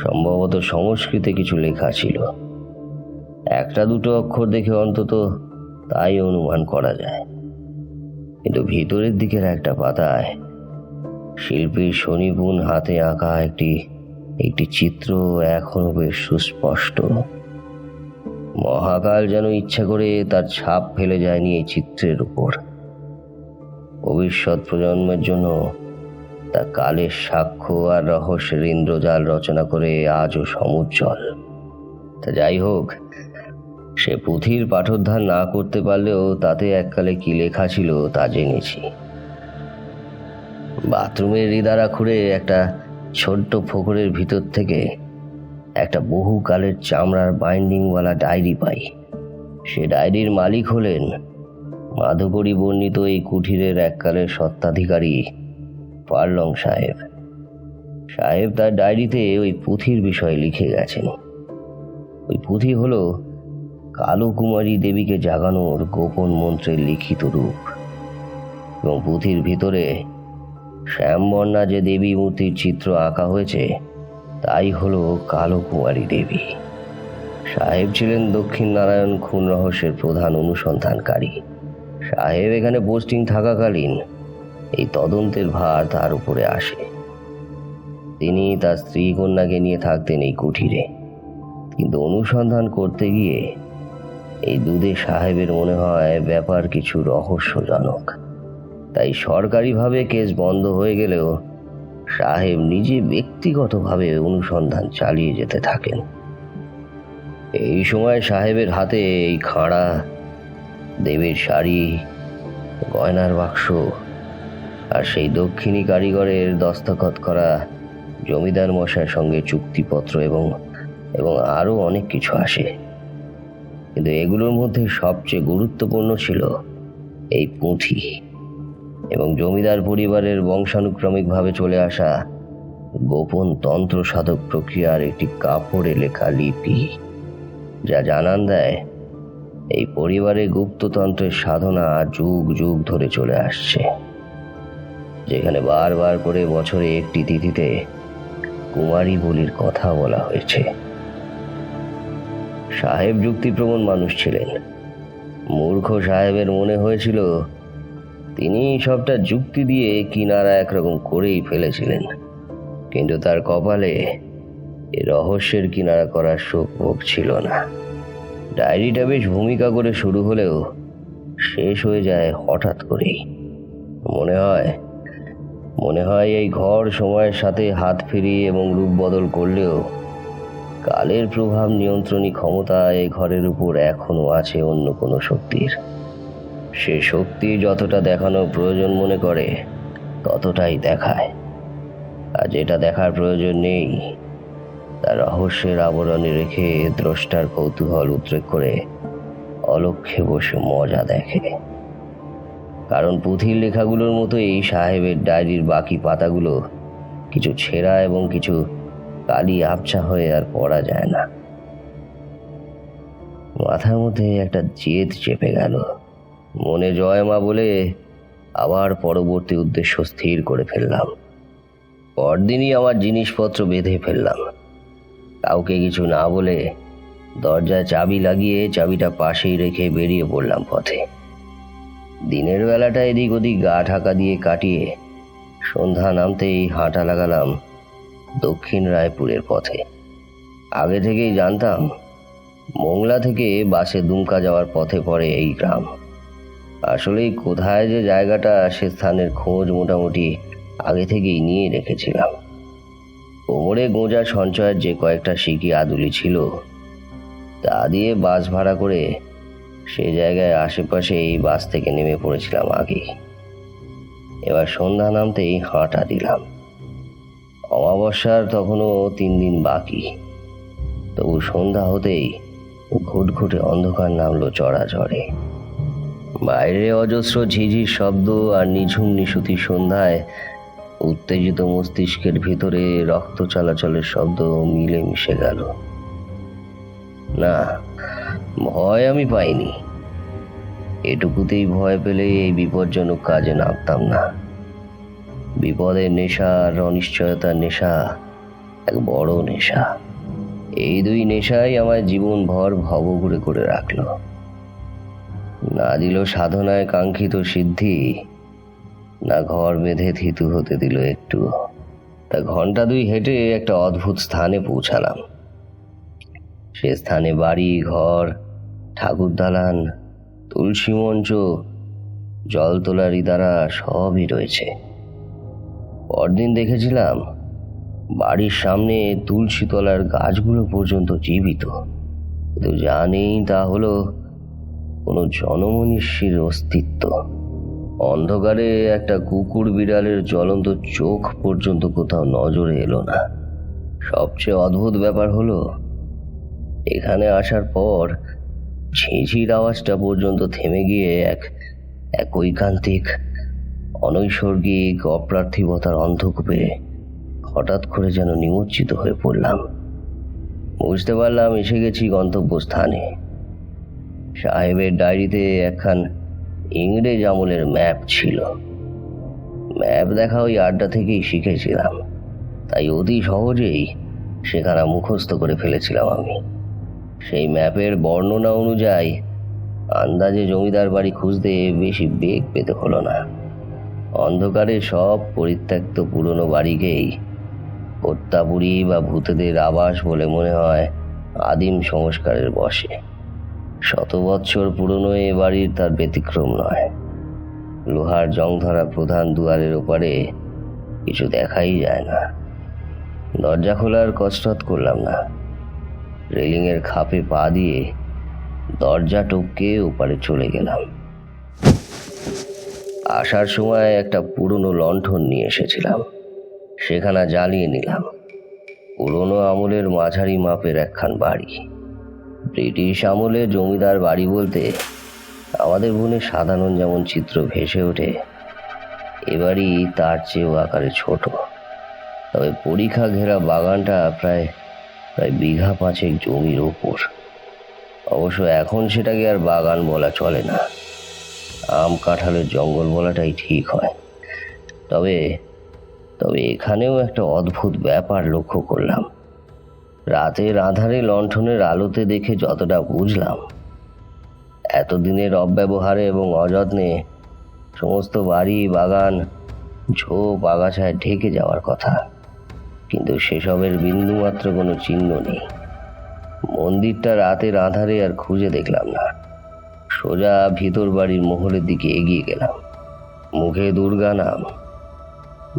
সম্ভবত সংস্কৃতে কিছু লেখা ছিল। 1-2 অক্ষর দেখে অন্তত তাই অনুমান করা যায়। কিন্তু ভিতরের দিকের একটা পাতায় শিল্পীর সুনিপুণ হাতে আঁকা একটি চিত্র এখনো বেশ সুস্পষ্ট। মহাকাল যেন ইচ্ছা করে তার ছাপ ফেলে যায়নি এই চিত্রের উপর। ভবিষ্যৎ প্রজন্মের জন্য তা কালের সাক্ষ্য আর রহস্যের ইন্দ্রজাল রচনা করে আজও সমুজ্জ্বল। তা যাই হোক, সে পুঁথির পাঠোদ্ধার না করতে পারলেও তাতে এককালে কি লেখা ছিল তা জেনেছি। বাথরুমের ইদারা খুঁড়ে একটা ছোট্ট ফোকরের ভিতর থেকে একটা বহুকালের চামড়ার বাইন্ডিংওয়ালা ডায়েরি পাই। সে ডায়েরির মালিক হলেন মাধবরী বর্ণিত এই কুঠিরের এককালের স্বত্বাধিকারী পার্লং সাহেব। সাহেব তার ডায়েরিতে ওই পুঁথির বিষয়ে লিখে গেছেন। ওই পুঁথি হলো কালো কুমারী দেবীকে জাগানোর গোপন মন্ত্রের লিখিত রূপ, এবং পুঁথির ভিতরে শ্যামবর্ণা যে দেবী মূর্তির চিত্র আঁকা হয়েছে তাই হলো কালো কুমারী দেবী। সাহেব ছিলেন দক্ষিণ নারায়ণ খুন রহস্যের প্রধান অনুসন্ধানকারী। সাহেব এখানে পোস্টিং থাকাকালীন এই তদন্তের ভার তার উপরে আসে। তিনি তার স্ত্রী কন্যাকে নিয়ে থাকতেন এই কুঠিরে, কিন্তু অনুসন্ধান করতে গিয়ে এই দুধে সাহেবের মনে হয় ব্যাপার কিছু রহস্যজনক। তাই সরকারিভাবে কেস বন্ধ হয়ে গেলেও সাহেব নিজে ব্যক্তিগতভাবে অনুসন্ধান চালিয়ে যেতে থাকেন। এই সময় সাহেবের হাতে এই খাঁড়া, দেবীর শাড়ি, গয়নার বাক্স আর সেই দক্ষিণী কারিগরের দস্তখত করা জমিদার মশাইয়ের সঙ্গে চুক্তিপত্র এবং আরও অনেক কিছু আসে। কিন্তু এগুলোর মধ্যে সবচেয়ে গুরুত্বপূর্ণ ছিল এই পুঁথি এবং জমিদার পরিবারের বংশানুক্রমিকভাবে চলে আসা গোপন তন্ত্র সাধক প্রক্রিয়ার একটি কাপড়ে লেখা লিপি, যা জানান দেয় এই পরিবারে গুপ্ততন্ত্রের সাধনা যুগ যুগ ধরে চলে আসছে, যেখানে বারবার করে বছরে একটি তিথিতে কুমারী বলির কথা বলা হয়েছে। সাহেব যুক্তিপ্রবণ মানুষ ছিলেন। মূর্খ সাহেবের মনে হয়েছিল তিনি সবটা যুক্তি দিয়ে কিনারা একরকম করেই ফেলেছিলেন, কিন্তু তার কপালে এ রহস্যের কিনারা করার সুযোগ ছিল না। ডায়েরিটা বেশ ভূমিকা করে শুরু হলেও শেষ হয়ে যায় হঠাৎ করেই। মনে হয় এই ঘর সময়ের সাথে হাত ফিরিয়ে এবং রূপ বদল করলেও কালের প্রভাব নিয়ন্ত্রণী ক্ষমতা এই ঘরের উপর এখনো আছে অন্য কোনো শক্তির। সে শক্তি যতটা দেখানো প্রয়োজন মনে করে ততটাই দেখায়, আর যেটা দেখার প্রয়োজন নেই তার রহস্যের আবরণে রেখে দ্রষ্টার কৌতূহল উদ্রেক করে অলক্ষ্যে বসে মজা দেখে। কারণ পুঁথির লেখাগুলোর মতোই সাহেবের ডায়েরির বাকি পাতাগুলো কিছু ছেঁড়া এবং কিছু কালি আবছা হয়ে আর পড়া যায় না। মাথার মধ্যে একটা জেদ চেপে গেল। মনে জয় মা বলে আবার পরবর্তী উদ্দেশ্য স্থির করে ফেললাম। পরদিনই আমার জিনিসপত্র বেঁধে ফেললাম। কাউকে কিছু না বলে দরজায় চাবি লাগিয়ে চাবিটা পাশেই রেখে বেরিয়ে পড়লাম পথে। দিনের বেলাটা এদিক ওদিক গা ঢাকা দিয়ে কাটিয়ে সন্ধ্যা নামতেই হাঁটা লাগালাম দক্ষিণ রায়পুরের পথে। আগে থেকেই জানতাম মোংলা থেকে বাসে দুমকা যাওয়ার পথে পড়ে এই গ্রাম। আসলেই কোথায় যে জায়গাটা সে স্থানের খোঁজ মোটামুটি আগে থেকেই নিয়ে রেখেছিলাম। কোমরে গোঁজা সঞ্চয়ের যে কয়েকটা সিকি আদুলি ছিল তা দিয়ে বাস ভাড়া করে সে জায়গায় আশেপাশে এই বাস থেকে নেমে পড়েছিলাম আগে। এবার সন্ধ্যা নামতেই হাঁটা দিলাম। অমাবস্যার তখনও 3 দিন বাকি, তবু সন্ধ্যা হতেই ঘুটঘুটে অন্ধকার নামলো চড়াচড়ে। বাইরে অজস্র ঝিঝির শব্দ আর নিঝুম নিশুতি সন্ধ্যায় উত্তেজিত মস্তিষ্কের ভিতরে রক্ত চলাচলের শব্দ মিলে মিশে গেল। না, ভয় আমি পাইনি। এটুকুতেই ভয় পেলে এই বিপজ্জনক কাজে নামতাম না। বিপদের নেশা আর অনিশ্চয়তার নেশা এক বড় নেশা। এই 2 নেশাই আমার জীবনভর ভবঘুরে করে রাখল। না দিল সাধনায় কাঙ্ক্ষিত সিদ্ধি, না ঘর বেঁধে থিতু হতে দিল একটু। তা ঘন্টা 2 হেঁটে একটা অদ্ভুত স্থানে পৌঁছালাম। সে স্থানে বাড়ি ঘর, ঠাকুর দালান, তুলসী মঞ্চ, জল তোলার ইদারা সবই রয়েছে। পরদিন দেখেছিলাম বাড়ির সামনে তুলসী তলার গাছগুলো পর্যন্ত জীবিত। কিন্তু জানি তা হলো কোনো জনমনীষীর অস্তিত্ব। অন্ধকারে একটা কুকুর বিড়ালের জ্বলন্ত চোখ পর্যন্ত কোথাও নজরে এলো না। সবচেয়ে অদ্ভুত ব্যাপার হলো, এখানে আসার পর ঝিঝির আওয়াজটা পর্যন্ত থেমে গিয়ে এক ঐকান্তিক, অনৈসর্গিক অপ্রার্থিবতার অন্ধকূপে হঠাৎ করে যেন নিমজ্জিত হয়ে পড়লাম। বুঝতে পারলাম এসে গেছি গন্তব্যস্থানে। সাহেবের ডায়েরিতে একখান ইংরেজ আমলের ম্যাপ ছিল। ম্যাপ দেখা ওই আড্ডা থেকেই শিখেছিলাম, তাই অতি সহজেই সেখানে মুখস্থ করে ফেলেছিলাম আমি। সেই ম্যাপের বর্ণনা অনুযায়ী আন্দাজে জমিদার বাড়ি খুঁজতে বেশি বেগ পেতে হলো না। অন্ধকারে সব পরিত্যক্ত পুরনো বাড়িকেই হত্যাপুরী বা ভূতেদের আবাস বলে মনে হয় আদিম সংস্কারের বশে। শত বৎসর পুরনো এ বাড়ির তার ব্যতিক্রম নয়। লোহার জং ধরা প্রধান দুয়ারের ওপারে কিছু দেখাই যায় না। দরজা খোলার কসরত করলাম না, রেলিংয়ের খাপে পা দিয়ে দরজা টপকে ওপারে চলে গেলাম। আসার সময় একটা পুরনো লণ্ঠন নিয়ে এসেছিলাম, সেখানে জ্বালিয়ে নিলাম। পুরনো আমলের মাঝারি মাপের একখান বাড়ি। ব্রিটিশ আমলে জমিদার বাড়ি বলতে আমাদের মনে সাধারণ যেমন চিত্র ভেসে ওঠে, এবারই তার চেয়েও আকারে ছোট। তবে পরীক্ষা ঘেরা বাগানটা প্রায় বিঘা 5 জমির ওপর। অবশ্য এখন সেটাকে আর বাগান বলা চলে না, আম কাঁঠালের জঙ্গল বলাটাই ঠিক হয়। তবে এখানেও একটা অদ্ভুত ব্যাপার লক্ষ্য করলাম। রাতের আঁধারে লণ্ঠনের আলোতে দেখে যতটা বুঝলাম, এতদিনের অব্যবহারে এবং অযত্নে সমস্ত বাড়ি, বাগান, ঝোপ আগাছায় ঢেকে যাওয়ার কথা, কিন্তু সেসবের বিন্দুমাত্র কোনো চিহ্ন নেই। মন্দিরটা রাতের আঁধারে আর খুঁজে দেখলাম না। সোজা ভিতর বাড়ির মহলের দিকে এগিয়ে গেলাম। মুখে দুর্গা নাম।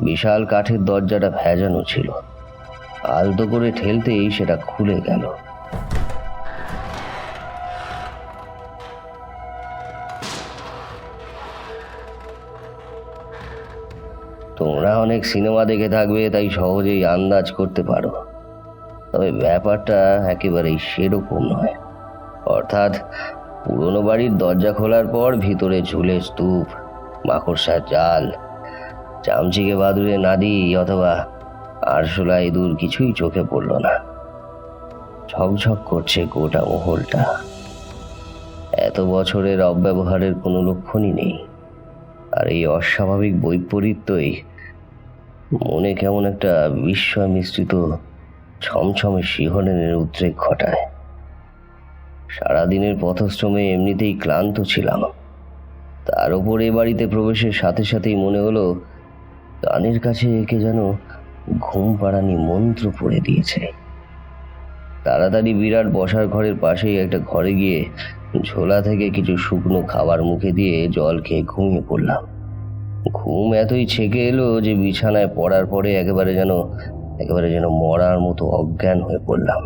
বিশাল কাঠের দরজাটা ভেজানো ছিল, আলতো করে ঠেলতেই সেটা খুলে গেল। তোমরা অনেক সিনেমা দেখে থাকবে, তাই সহজেই আন্দাজ করতে পারো, তবে ব্যাপারটা একেবারেই সেরকম নয়। অর্থাৎ পুরনো বাড়ির দরজা খোলার পর ভিতরে ঝুলে স্তূপ, মাকড়সার জাল, চামচিকে বাদুড়ে নাদি অথবা আরশোলা ইঁদুর কিছুই চোখে পড়ল না। ঝকঝক করছে গোটা মহলটা। এত বছরের অব্যবহারের কোনো লক্ষণই নেই। আর এই অস্বাভাবিক বৈপরীত্যই মনে কেমন একটা বিস্ময় মিশ্রিত ছমছমে শিহরণের উদ্রেক ঘটায়। সারাদিনের পথশ্রমে এমনিতেই ক্লান্ত ছিলাম, তার উপর এ বাড়িতে প্রবেশের সাথে সাথেই মনে হলো কানের কাছে একে যেন ঘুম পাড়ানি মন্ত্র পড়ে দিয়েছে। তাড়াতাড়ি বিরাট বসার ঘরের পাশেই একটা ঘরে গিয়ে ঝোলা থেকে কিছু শুকনো খাবার মুখে দিয়ে জল খেয়ে ঘুমিয়ে পড়লাম। ঘুম এতই ছেঁকে এলো যে বিছানায় পড়ার পরে একেবারে যেন মরার মতো অজ্ঞান হয়ে পড়লাম।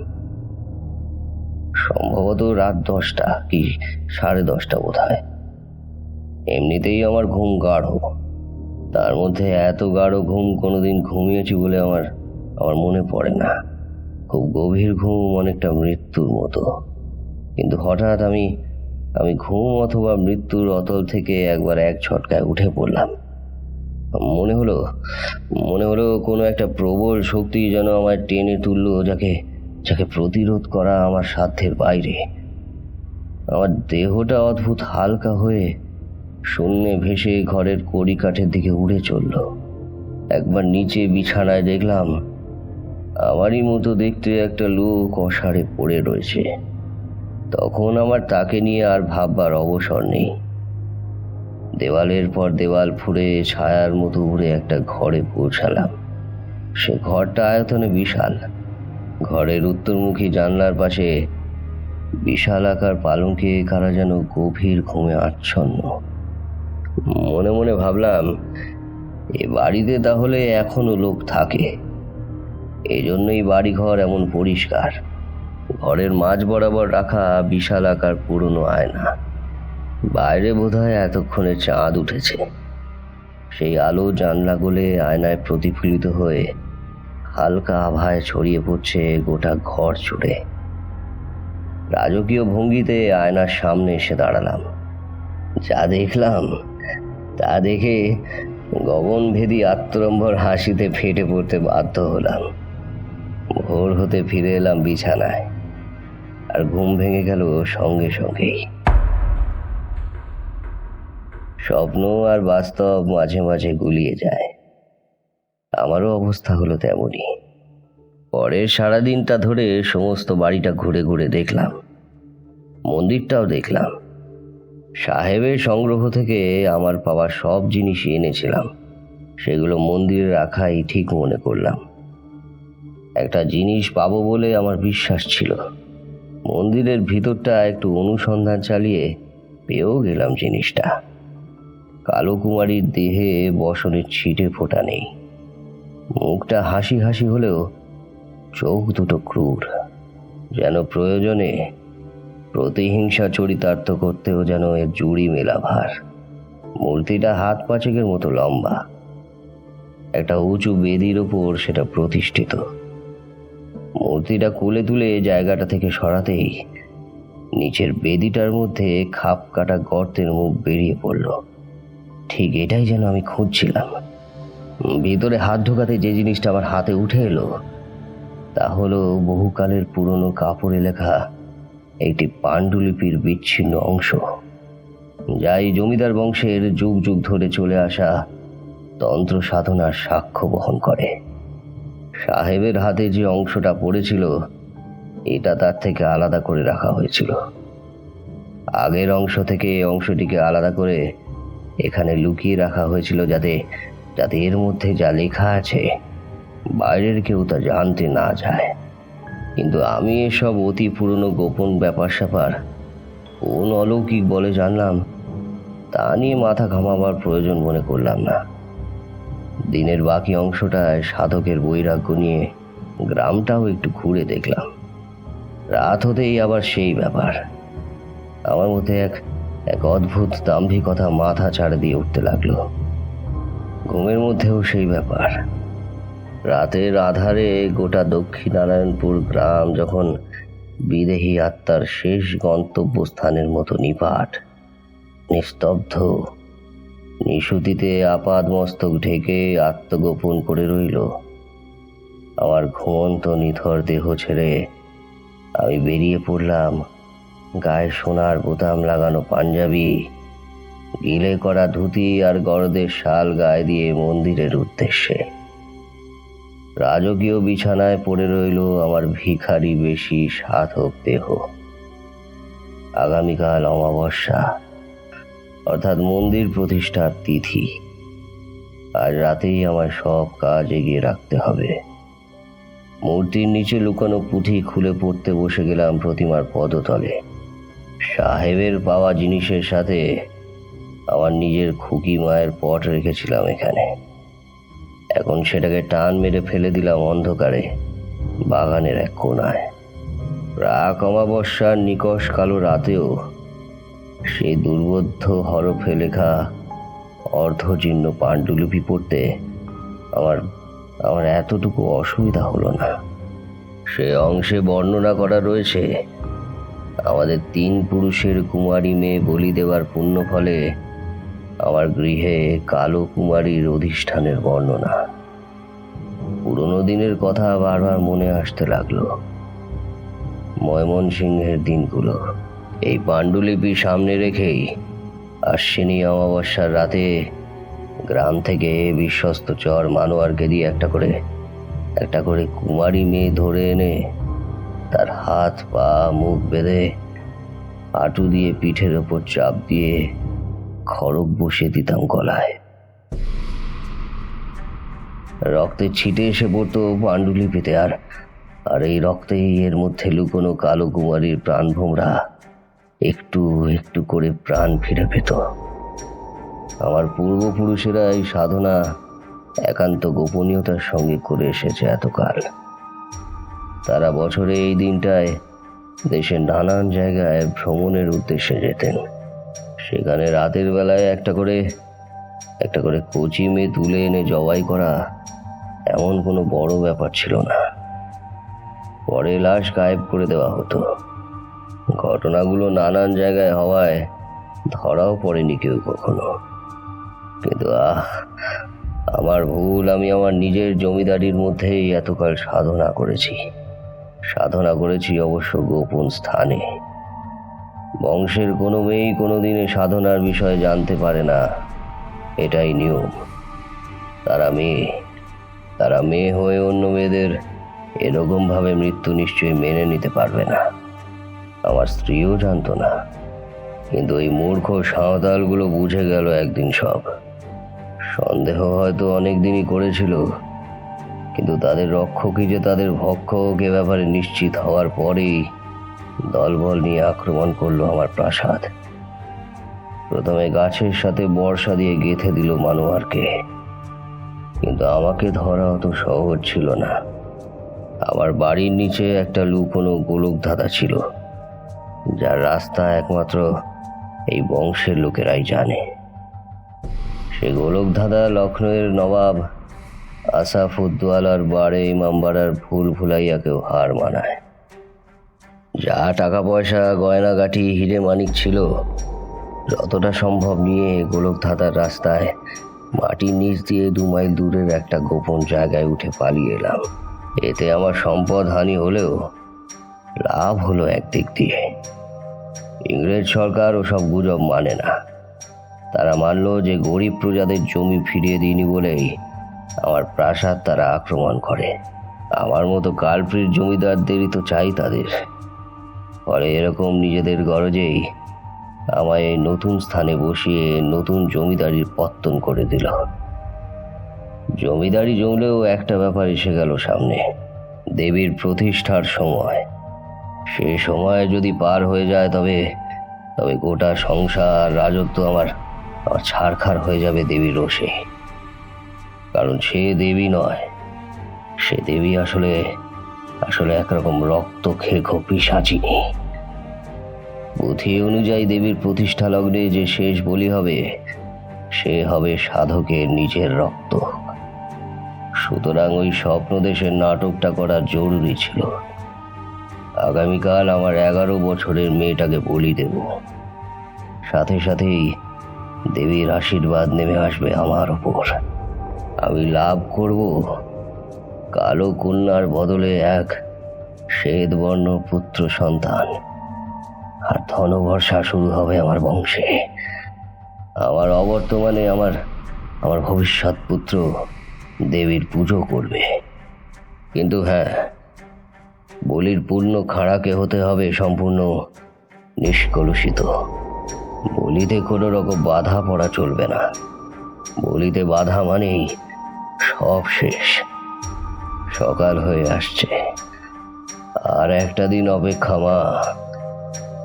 সম্ভবত রাত 10টা কি 10:30 বোধ হয়। এমনিতেই আমার ঘুম গাঢ়, তার মধ্যে এত গাঢ় ঘুম কোনোদিন ঘুমিয়েছি বলে আমার মনে পড়ে না। খুব গভীর ঘুম, অনেকটা মৃত্যুর মতো। কিন্তু হঠাৎ আমি ঘুম অথবা মৃত্যুর অতল থেকে একবার এক ঝটকায় উঠে পড়লাম। মনে হলো কোনো একটা প্রবল শক্তি যেন আমায় টেনে তুলল, যাকে প্রতিরোধ করা আমার সাধ্যের বাইরে। আমার দেহটা অদ্ভুত হালকা হয়ে শূন্যে ভেসে ঘরের কড়িকাঠের দিকে উড়ে চলল। একবার নিচে বিছানায় দেখলাম আমারই মতো দেখতে একটা লোক অসাড়ে পড়ে রয়েছে। তখন আমার তাকে নিয়ে আর ভাববার অবসর নেই। দেওয়ালের পর দেওয়াল ফুঁড়ে ছায়ার মতো উড়ে একটা ঘরে পৌঁছালাম। সে ঘরটা আয়তনে বিশাল। ঘরের উত্তরমুখী জানলার পাশে বিশাল আকার পালঙ্কে কারা যেন গভীর ঘুমে আচ্ছন্ন। মনে মনে ভাবলাম, এ বাড়িতে তাহলে এখনো লোক থাকে, এজন্যই বাড়িঘর এমন পরিষ্কার। ঘরের মাঝ বরাবর রাখা বিশাল আকার পুরনো আয়না। বাইরে বোধহয় এতক্ষণে চাঁদ উঠেছে। সেই আলো জানলা গলে আয়নায় প্রতিফলিত হয়ে হালকা আভায় ছড়িয়ে পড়ছে গোটা ঘর জুড়ে। রাজকীয় ভঙ্গিতে আয়নার সামনে এসে দাঁড়ালাম। যা দেখলাম তা দেখে গগনভেদী আত্মরম্ভর হাসিতে ফেটে পড়তে বাধ্য হলাম। ভোর হতে ফিরে এলাম বিছানায়, আর ঘুম ভেঙে গেল সঙ্গে সঙ্গেই। স্বপ্ন আর বাস্তব মাঝে মাঝে গুলিয়ে যায়। আমারও অবস্থা হলো তেমনই। পরের সারাদিনটা ধরে সমস্ত বাড়িটা ঘুরে ঘুরে দেখলাম, মন্দিরটাও দেখলাম। সাহেবের সংগ্রহ থেকে আমার পাওয়া সব জিনিসই এনেছিলাম, সেগুলো মন্দিরে রাখাই ঠিক মনে করলাম। একটা জিনিস পাবো বলে আমার বিশ্বাস ছিল। মন্দিরের ভিতরটা একটু অনুসন্ধান চালিয়ে পেয়েও গেলাম জিনিসটা। কালো কুমারীর দেহে বসনের ছিটে ফোঁটা নেই। মুখটা হাসি হাসি হলেও চোখ দুটো ক্রূর, যেন প্রয়োজনে প্রতিহিংসা চরিতার্থ করতেও যেন এর জুড়ি মেলা ভার। মূর্তিটা হাত পাঁচেকের মতো লম্বা, একটা উঁচু বেদির ওপর সেটা প্রতিষ্ঠিত। মূর্তিটা কোলে তুলে জায়গাটা থেকে সরাতেই নিচের বেদিটার মধ্যে খাপ কাটা গর্তের মুখ বেরিয়ে পড়ল। ঠিক এটাই যেন আমি খুঁজছিলাম। ভিতরে হাত ঢোকাতে যে জিনিসটা আমার হাতে উঠে এলো তা হলো বহুকালের পুরনো কাপড়ে লেখা একটি পাণ্ডুলিপির বিচ্ছিন্ন অংশ, যা এই জমিদার বংশের যুগ যুগ ধরে চলে আসা তন্ত্র সাধনার সাক্ষ্য বহন করে। সাহেবের হাতে যে অংশটা পড়েছিল এটা তার থেকে আলাদা করে রাখা হয়েছিল। আগের অংশ থেকে এই অংশটিকে আলাদা করে এখানে লুকিয়ে রাখা হয়েছিল, যাতে যাতে এর মধ্যে যা লেখা আছে বাইরের কেউ তা জানতে না যায়। কিন্তু আমি এসব অতি পুরনো গোপন ব্যাপার স্যাপার কোন অলৌকিক বলে জানলাম তা নিয়ে মাথা ঘামাবার প্রয়োজন মনে করলাম না। দিনের বাকি অংশটায় সাধকের বৈরাগ্য নিয়ে গ্রামটাও একটু ঘুরে দেখলাম। রাত হতেই আবার সেই ব্যাপার। আমার মধ্যে এক অদ্ভুত দাম্ভিকতা মাথা ছাড় দিয়ে উঠতে লাগলো। ঘুমের মধ্যেও সেই ব্যাপার। রাতের আধারে গোটা দক্ষিণনারায়ণপুর গ্রাম যখন বিদেহী আত্মার শেষ গন্তব্যস্থানের মতো নিপাট, নিস্তব্ধ, নিশুতিতে আপাদ মস্তক ঢেকে আত্মগোপন করে রইল, আমার ঘুমন্ত নিথর দেহ ছেড়ে আমি বেরিয়ে পড়লাম গায়ে সোনার বোতাম লাগানো পাঞ্জাবি, গিলে করা ধুতি আর গরদের শাল গায়ে দিয়ে মন্দিরের উদ্দেশ্যে। রাজকীয় বিছানায় পড়ে রইল আমার ভিখারি বেশি সাধক দেহ। আগামীকাল অমাবস্যা, অর্থাৎ মন্দির প্রতিষ্ঠার তিথি। আজ রাতেই আমার সব কাজ এগিয়ে রাখতে হবে। মূর্তির নিচে লুকানো পুঁথি খুলে পড়তে বসে গেলাম প্রতিমার পদতলে। সাহেবের পাওয়া জিনিসের সাথে আমার নিজের খুকি মায়ের পট রেখেছিলাম এখানে। এখন সেটাকে টান মেরে ফেলে দিলাম অন্ধকারে বাগানের এক কোণায়। প্রাক অমাবস্যার নিকষ কালো রাতেও সেই দুর্বোধ্য হরফে লেখা অর্ধজীর্ণ পাণ্ডুলিপি পড়তে আমার এতটুকু অসুবিধা হলো না। সে অংশে বর্ণনা করা রয়েছে আমাদের 3 পুরুষের কুমারী মেয়ে বলি দেওয়ার পুণ্য ফলে আমার গৃহে কালো কুমারীর অধিষ্ঠানের বর্ণনা। পুরনো দিনের কথা বারবার মনে আসতে লাগলো। ময়মনসিংহের দিনগুলো। এই পাণ্ডুলিপি সামনে রেখেই আশ্বিনী অমাবস্যার রাতে গ্রাম থেকে বিশ্বস্ত চর মানোয়ারকে দিয়ে একটা করে কুমারী মেয়ে ধরে এনে তার হাত পা মুখ বেঁধে হাঁটু দিয়ে পিঠের ওপর চাপ দিয়ে খড়গ বসিয়ে দিতাম গলায়। রক্তের ছিটে এসে পড়তো পাণ্ডুলিপিতে, আর এই রক্তেই এর মধ্যে লুকোনো কালো কুমারীর প্রাণভোমরা একটু একটু করে প্রাণ ফিরে পেত। আমার পূর্বপুরুষেরা এই সাধনা একান্ত গোপনীয়তার সঙ্গে করে এসেছে এতকাল। তারা বছরে এই দিনটায় দেশের নানান জায়গায় ভ্রমণের উদ্দেশ্যে যেতেন। সেখানে রাতের বেলায় একটা করে কচি মেয়ে তুলে এনে জবাই করা এমন কোনো বড় ব্যাপার ছিল না। পরে লাশ গায়েব করে দেওয়া হতো। ঘটনাগুলো নানান জায়গায় হওয়ায় ধরাও পড়েনি কেউ কখনো। কিন্তু আমার ভুল, আমি আমার নিজের জমিদারির মধ্যেই এতকাল সাধনা করেছি অবশ্য গোপন স্থানে। বংশের কোনো মেয়েই কোনোদিনে সাধনার বিষয়ে জানতে পারে না, এটাই নিয়ম। তারা মেয়ে হয়ে অন্য মেয়েদের এরকমভাবে মৃত্যু নিশ্চয়ই মেনে নিতে পারবে না। আমার স্ত্রীও জানতো না, কিন্তু ওই মূর্খ সাঁওতালগুলো বুঝে গেল একদিন সব। সন্দেহ হয়তো অনেক দিনই করেছিল, কিন্তু তাদের রক্ষকই যে তাদের ভক্ষক এ ব্যাপারে নিশ্চিত হওয়ার পরেই দলবল নিয়ে আক্রমণ করলো আমার প্রাসাদ। প্রথমে গাছের সাথে বর্ষা দিয়ে গেঁথে দিল মানোয়ারকে, কিন্তু আমাকে ধরা অত সহজ ছিল না। আমার বাড়ির নিচে একটা লুকোনো গোলকধাঁধা ছিল, যার রাস্তা একমাত্র এই বংশের লোকেরাই জানে। সে গোলকধাঁধা লখনৌয়ের নবাব আসাফুদ্দৌলার বাড়ে ইমামবাড়ার ভুল ভুলাইয়াকেও হার মানায়। যা টাকা পয়সা, গয়নাগাটি, হিরে মানিক ছিল, যতটা সম্ভব নিয়ে গোলকধাঁধার রাস্তায় মাটির নিচ দিয়ে 2 মাইল দূরের একটা গোপন জায়গায় উঠে পালিয়ে এলাম। এতে আমার সম্পদ হানি হলেও লাভ হলো একদিক দিয়ে। ইংরেজ সরকার ওসব গুজব মানে না। তারা মানল যে গরিব প্রজাদের জমি ফিরিয়ে দিইনি বলেই আমার প্রাসাদ তারা আক্রমণ করে। আমার মতো কালপ্রিট জমিদারদেরই তো চাই তাদের। ফলে এরকম নিজেদের গরজেই আমায় এই নতুন স্থানে বসিয়ে নতুন জমিদারির পত্তন করে দিল। জমিদারি জমলেও একটা ব্যাপার এসে গেল সামনে, দেবীর প্রতিষ্ঠার সময়। সে সময় যদি পার হয়ে যায় তবে গোটা সংসার, রাজত্ব আমার ছারখার হয়ে যাবে দেবীর রোষে। কারণ সে দেবী নয়, সে দেবী আসলে একরকম রক্ত খেকো পিশাচিনী। পুঁথি অনুযায়ী দেবীর প্রতিষ্ঠা লগ্নে যে শেষ বলি হবে, সে হবে সাধকের নিজের রক্ত। সুতরাং ওই স্বপ্নদেশের নাটকটা করা জরুরি ছিল। আগামীকাল আমার 11 বছরের মেয়েটাকে বলি দেব। সাথে সাথেই দেবীর আশীর্বাদ নেমে আসবে আমার উপর। আমি লাভ করব কালো কন্যার বদলে এক শ্বেতবর্ণ পুত্র সন্তান, আর ধনবর্ষা শুরু হবে আমার বংশে। আমার অবর্তমানে আমার ভবিষ্যৎ পুত্র দেবীর পুজো করবে। কিন্তু হ্যাঁ, বলির পূর্ণ খাড়াকে হতে হবে সম্পূর্ণ নিষ্কলুষিত। বলিতে কোনো রকম বাধা পড়া চলবে না। বলিতে বাধা মানেই সব শেষ। সকাল হয়ে আসছে, আর একটা দিন অপেক্ষা মা।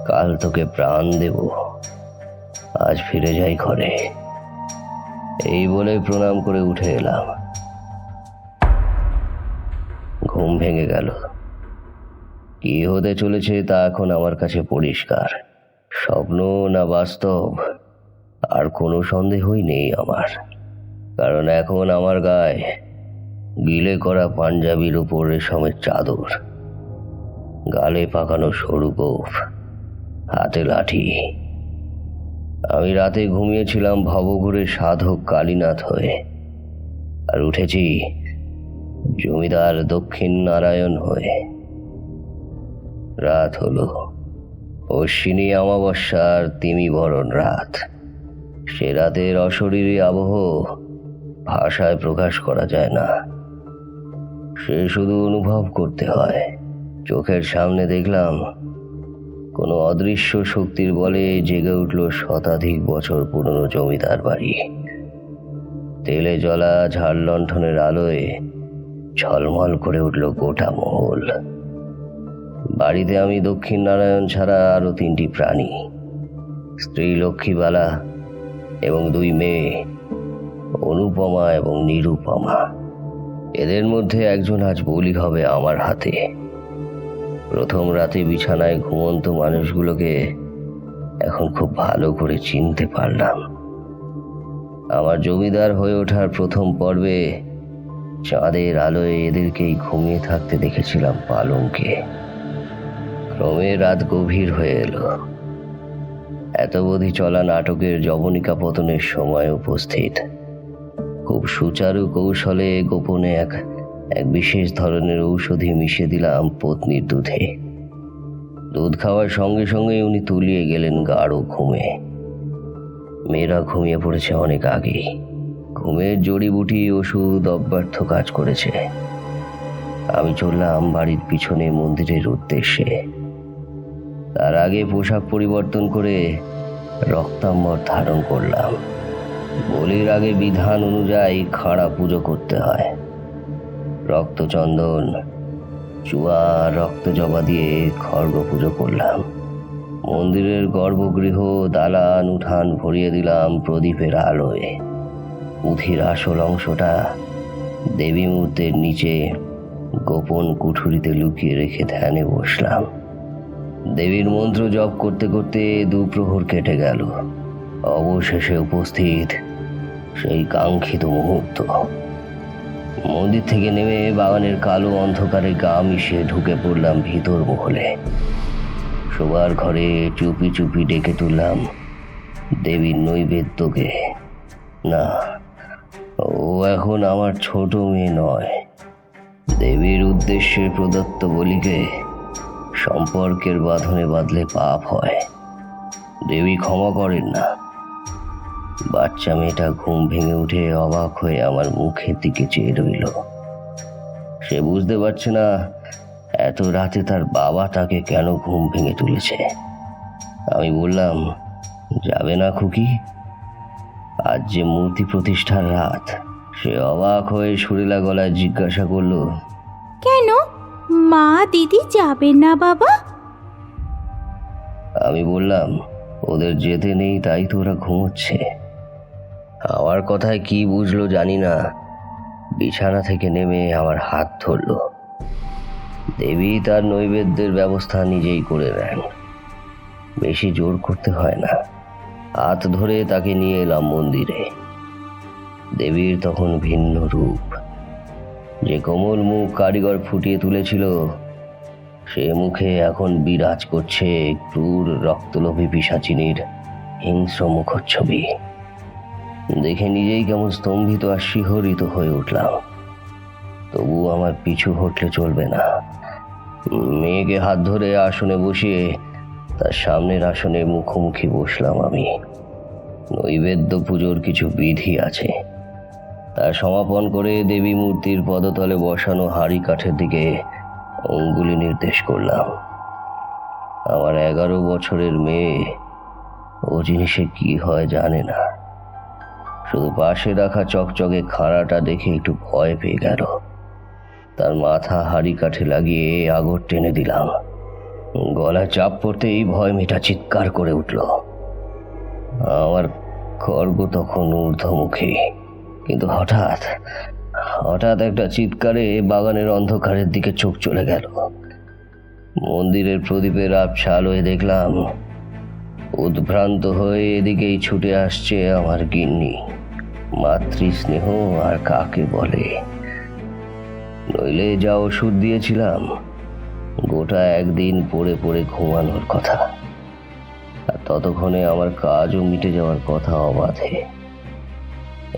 কাল তোকে প্রাণ দেব। আজ ফিরে যাই ঘরে। এই বলে প্রণাম করে উঠে এলাম। ঘুম ভেঙে গেল। কি হতে চলেছে তা এখন আমার কাছে পরিষ্কার। স্বপ্ন না বাস্তব আর কোনো সন্দেহই নেই আমার। কারণ এখন আমার গায়ে গিলে করা পাঞ্জাবির উপর রেশমের চাদর, গালে পাকানো সরু গোঁফ, হাতে লাঠি। আমি রাতে ঘুমিয়েছিলাম ভবঘুরের সাধক কালীনাথ হয়ে, আর উঠেছি জমিদার দক্ষিণ নারায়ণ হয়ে। রাত হলো অশ্বিনী অমাবস্যার তিমিবরণ রাত। সে রাতের অশরীরী আবহ ভাষায় প্রকাশ করা যায় না, সে শুধু অনুভব করতে হয়। চোখের সামনে দেখলাম কোনো অদৃশ্য শক্তির বলে জেগে উঠল শতাধিক বছর পুরনো জমিদার বাড়ি। তেলে জ্বলা ঝাড় লণ্ঠনের আলোয় ঝলমল করে উঠল গোটা মহল। বাড়িতে আমি দক্ষিণ নারায়ণ ছাড়া আরো 3টি প্রাণী, স্ত্রী লক্ষ্মীবালা এবং 2 মেয়ে অনুপমা এবং নিরুপমা। এদের মধ্যে একজন আজ বলি হবে আমার হাতে। প্রথম রাতে বিছানায় ঘুমন্ত মানুষগুলোকে এখন খুব ভালো করে চিনতে পারলাম। আমার জমিদার হয়ে ওঠার প্রথম পর্বে চাঁদের আলোয় এদেরকেই ঘুমিয়ে থাকতে দেখেছিলাম পালঙ্কে। ক্রমে রাত গভীর হয়ে এলো। এতবধি চলা নাটকের জবনিকা পতনের সময় উপস্থিত। খুব সুচারু কৌশলে গোপনে এক বিশেষ ধরনের ঔষধি মিশিয়ে দিলাম পত্নীর দুধে। দুধ খাওয়ার সঙ্গে সঙ্গে উনি তলিয়ে গেলেন গাঢ় ঘুমে। মেয়েরা ঘুমিয়ে পড়েছে অনেক আগেই। ঘুমের জড়িবুটি ওষুধ অব্যর্থ কাজ করেছে। আমি চললাম বাড়ির পিছনে মন্দিরের উদ্দেশ্যে। তার আগে পোশাক পরিবর্তন করে রক্তাম্বর ধারণ করলাম। বলির আগে বিধান অনুযায়ী খাড়া পুজো করতে হয়। রক্তচন্দন, চুয়া, রক্ত জবা দিয়ে খড়গ পুজো করলাম। মন্দিরের গর্ভগৃহ, দালান, উঠান ভরিয়ে দিলাম প্রদীপের আলোয়। পুঁথির আসল অংশটা দেবী মূর্তির নিচে গোপন কুঠুরিতে লুকিয়ে রেখে ধ্যানে বসলাম। দেবীর মন্ত্র জপ করতে করতে দুপ্রহর কেটে গেল। অবশেষে উপস্থিত সেই কাঙ্ক্ষিত মুহূর্ত। মন্দির থেকে নেমে বাগানের কালো অন্ধকারে গা মিশিয়ে ঢুকে পড়লাম ভিতর মহলে। শোবার ঘরে চুপি চুপি ডেকে তুললাম দেবীর নৈবেদ্যকে। না, ও এখন আমার ছোট মেয়ে নয়। দেবীর উদ্দেশ্যে প্রদত্ত বলিকে সম্পর্কের বাঁধনে বাঁধলে পাপ হয়। দেবী ক্ষমা করেন না। বাচ্চা মেয়েটা ঘুম ভেঙে উঠে অবাক হয়ে আমার মুখের দিকে চেয়ে রইল। সে বুঝতে পারছে না এত রাতে তার বাবা তাকে কেন ঘুম ভেঙে তুলেছে। আমি বললাম, যাবে না খুকি? আজ যে মূর্তি প্রতিষ্ঠার রাত। সে অবাক হয়ে সুরেলা গলায় জিজ্ঞাসা করলো, কেন মা দিদি যাবে না বাবা? আমি বললাম, ওদের যেতে নেই, তাই তো ওরা ঘুমোচ্ছে। আমার কথায় কি বুঝলো জানি না, বিছানা থেকে নেমে আমার হাত ধরল। দেবী তার নৈবেদ্যের ব্যবস্থা নিজেই করে নেন। বেশি জোর করতে হয় না। হাত ধরে তাকে নিয়ে এলাম মন্দিরে। দেবীর তখন ভিন্ন রূপ। যে কোমল মুখ কারিগর ফুটিয়ে তুলেছিল, সে মুখে এখন বিরাজ করছে ক্রূর রক্তলোভী পিশাচিনীর হিংস্র মুখচ্ছবি। দেখে নিজেই কেমন স্তম্ভিত আর শিহরিত হয়ে উঠলাম। তবু আমার পিছু হটলে চলবে না। মেয়েকে হাত ধরে আসনে বসিয়ে তার সামনের আসনে মুখোমুখি বসলাম আমি। নৈবেদ্য পুজোর কিছু বিধি আছে, তার সমাপন করে দেবী মূর্তির পদতলে বসানো হাঁড়ি কাঠের দিকে অঙ্গুলি নির্দেশ করলাম। আমার 11 বছরের মেয়ে ও জিনিসে কি হয় জানে না। শুধু পাশে রাখা চকচকে খাড়াটা দেখে একটু ভয় পেয়ে গেল। তার মাথা হাঁড়ি কাঠে লাগিয়ে আগর টেনে দিলাম। গলায় চাপ পড়তেই ভয় মেয়েটা চিৎকার করে উঠল। আমার খড়গ তখন ঊর্ধ্বমুখী, কিন্তু হঠাৎ একটা চিৎকারে বাগানের অন্ধকারের দিকে চোখ চলে গেল। মন্দিরের প্রদীপের আবছা আলোয় দেখলাম উদ্ভ্রান্ত হয়ে এদিকেই ছুটে আসছে আমার গিন্নি। মাতৃস্নেহ আর কাকে বলে! নইলে যা ওষুধ দিয়েছিলাম, গোটা একদিন পড়ে পড়ে ঘুমানোর কথা, আর ততক্ষণে আমার কাজও মিটে যাওয়ার কথা অবাধে।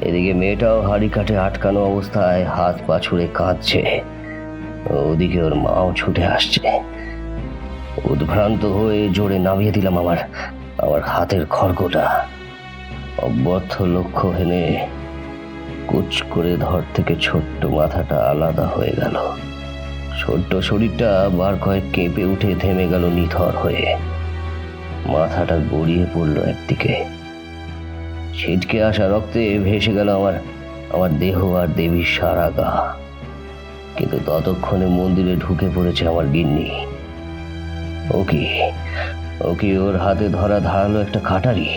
এদিকে মেয়েটাও হাঁড়ি কাঠে আটকানো অবস্থায় হাত পা ছুড়ে কাঁদছে। ওদিকে ওর মাও ছুটে আসছে। উদ্ভ্রান্ত হয়ে জোরে নামিয়ে দিলাম আমার হাতের খড়গটা। অব্যর্থ লক্ষ্য হেনে কুচ করে ধর থেকে ছোট্ট মাথাটা আলাদা হয়ে গেল। ছোট্ট শরীরটা বার কয়েক কেঁপে উঠে থেমে গেল নিথর হয়ে। মাথাটা গড়িয়ে পড়ল একদিকে। ছিটকে আসা রক্তে ভেসে গেল আমার দেহ আর দেবীর সারা গা। কিন্তু ততক্ষণে মন্দিরে ঢুকে পড়েছে আমার গিন্নি। ও কি ওর হাতে ধরা ধারালো একটা কাটারি।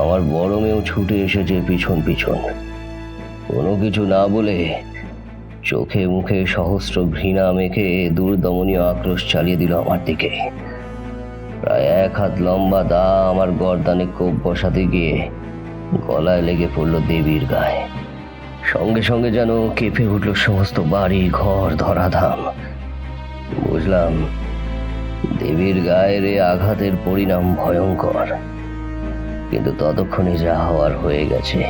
আমার বড় মেয়েও ছুটে এসেছে পিছন পিছন। কোনো কিছু না বলে চোখে মুখে সহস্র ঘৃণা মেখে দুর্দমনীয় আক্রোশ চালিয়ে দিল আমার দিকে। প্রায় 1 হাত লম্বা দা আমার গর্দানে কোপ বসাতে গিয়ে গলায় লেগে পড়ল দেবীর গায়ে। সঙ্গে সঙ্গে যেন কেঁপে উঠল সমস্ত বাড়ি ঘর ধরাধাম। বুঝলাম দেবীর গায়ের এ আঘাতের পরিণাম ভয়ঙ্কর, কিন্তু ততক্ষণে যা হওয়ার হয়ে গেছে।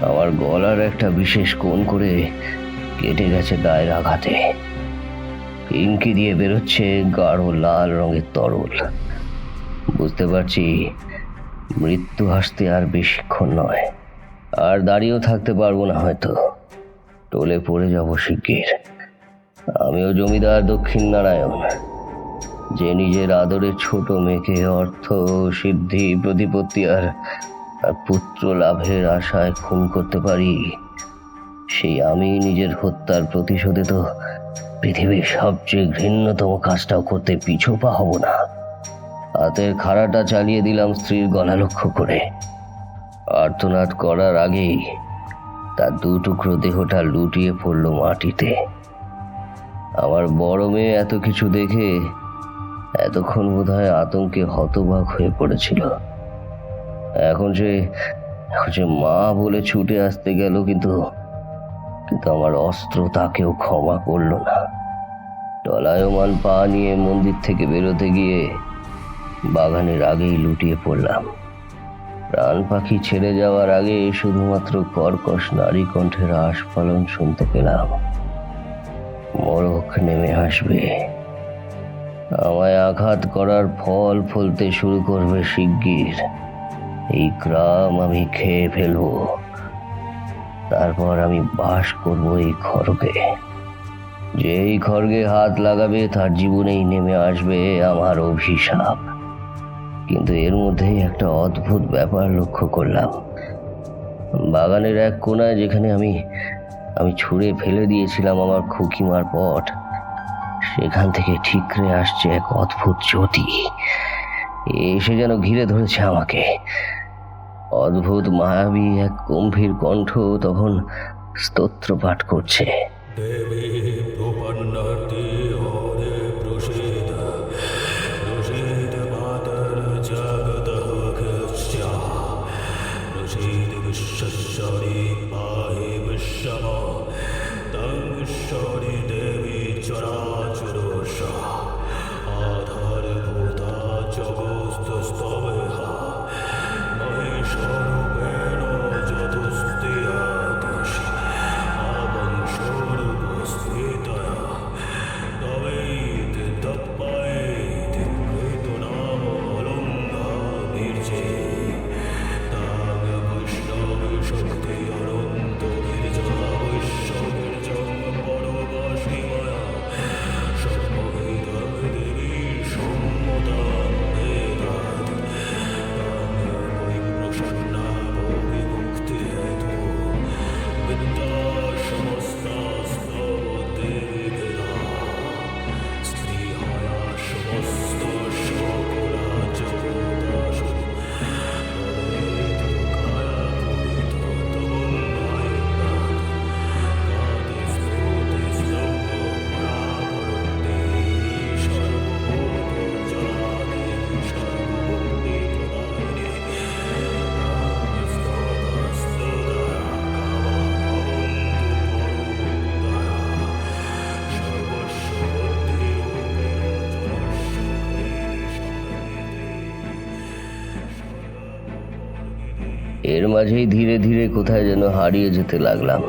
আমার গলার একটা বিশেষ কোণ করে কেটে গেছে গায়ের আঘাতে। ইঙ্কি দিয়ে বেরোচ্ছে গাঢ় লাল রঙের তরল। বুঝতে পারছি মৃত্যু আসতে আর বেশিক্ষণ নয়, আর দাঁড়িয়েও থাকতে পারবো না, হয়তো টলে পড়ে যাব শিগগির। আমিও জমিদার দক্ষিণ নারায়ণ, যে নিজের আদরের ছোট মেয়েকে অর্থ, সিদ্ধি, প্রতিপত্তি আর পুত্র লাভের আশায় খুন করতে পারি, সেই আমি নিজের হত্যার প্রতিশোধে তো পৃথিবীর সবচেয়ে ঘৃণ্যতম কাজটাও করতে পিছপা হব না। হাতের খাড়াটা চালিয়ে দিলাম স্ত্রীর গলা লক্ষ্য করে। আর্তনাদ করার আগেই তার 2 টুকরো দেহটা লুটিয়ে পড়ল মাটিতে। আমার বড় মেয়ে এত কিছু দেখে এতক্ষণ বোধহয় আতঙ্কে হতবাক হয়ে পড়েছিল। এখন সে মা বলে ছুটে আসতে গেল, কিন্তু আমার অস্ত্র তাকেও ক্ষমা করল না। টলায়মান পা নিয়ে মন্দির থেকে বেরোতে গিয়ে বাগানের আগেই লুটিয়ে পড়লাম। প্রাণ পাখি ছেড়ে যাওয়ার আগে শুধুমাত্র কর্কশ নারী কণ্ঠের আস্ফালন শুনতে পেলাম। মরক নেমে আসবে, আমায় আঘাত করার ফল ফলতে শুরু করবে শিগগির। এই গ্রাম আমি খেয়ে ফেলবো, তারপর আমি বাস করব এই খড়গে। যেই খড়গে হাত লাগাবে তার জীবনেই নেমে আসবে আমার অভিশাপ। কিন্তু এর মধ্যেই একটা অদ্ভুত ব্যাপার লক্ষ্য করলাম। বাগানের এক কোণায়, যেখানে আমি ছুঁড়ে ফেলে দিয়েছিলাম আমার খুকিমার পট, সেখান থেকে ঠিকরে আসছে এক অদ্ভুত জ্যোতি। এসে যেন ঘিরে ধরেছে আমাকে। অদ্ভুত মায়াবী এক গম্ভীর কণ্ঠ তখন স্তোত্র পাঠ করছে। এর মাঝেই ধীরে ধীরে কোথায় যেন হারিয়ে যেতে লাগলাম।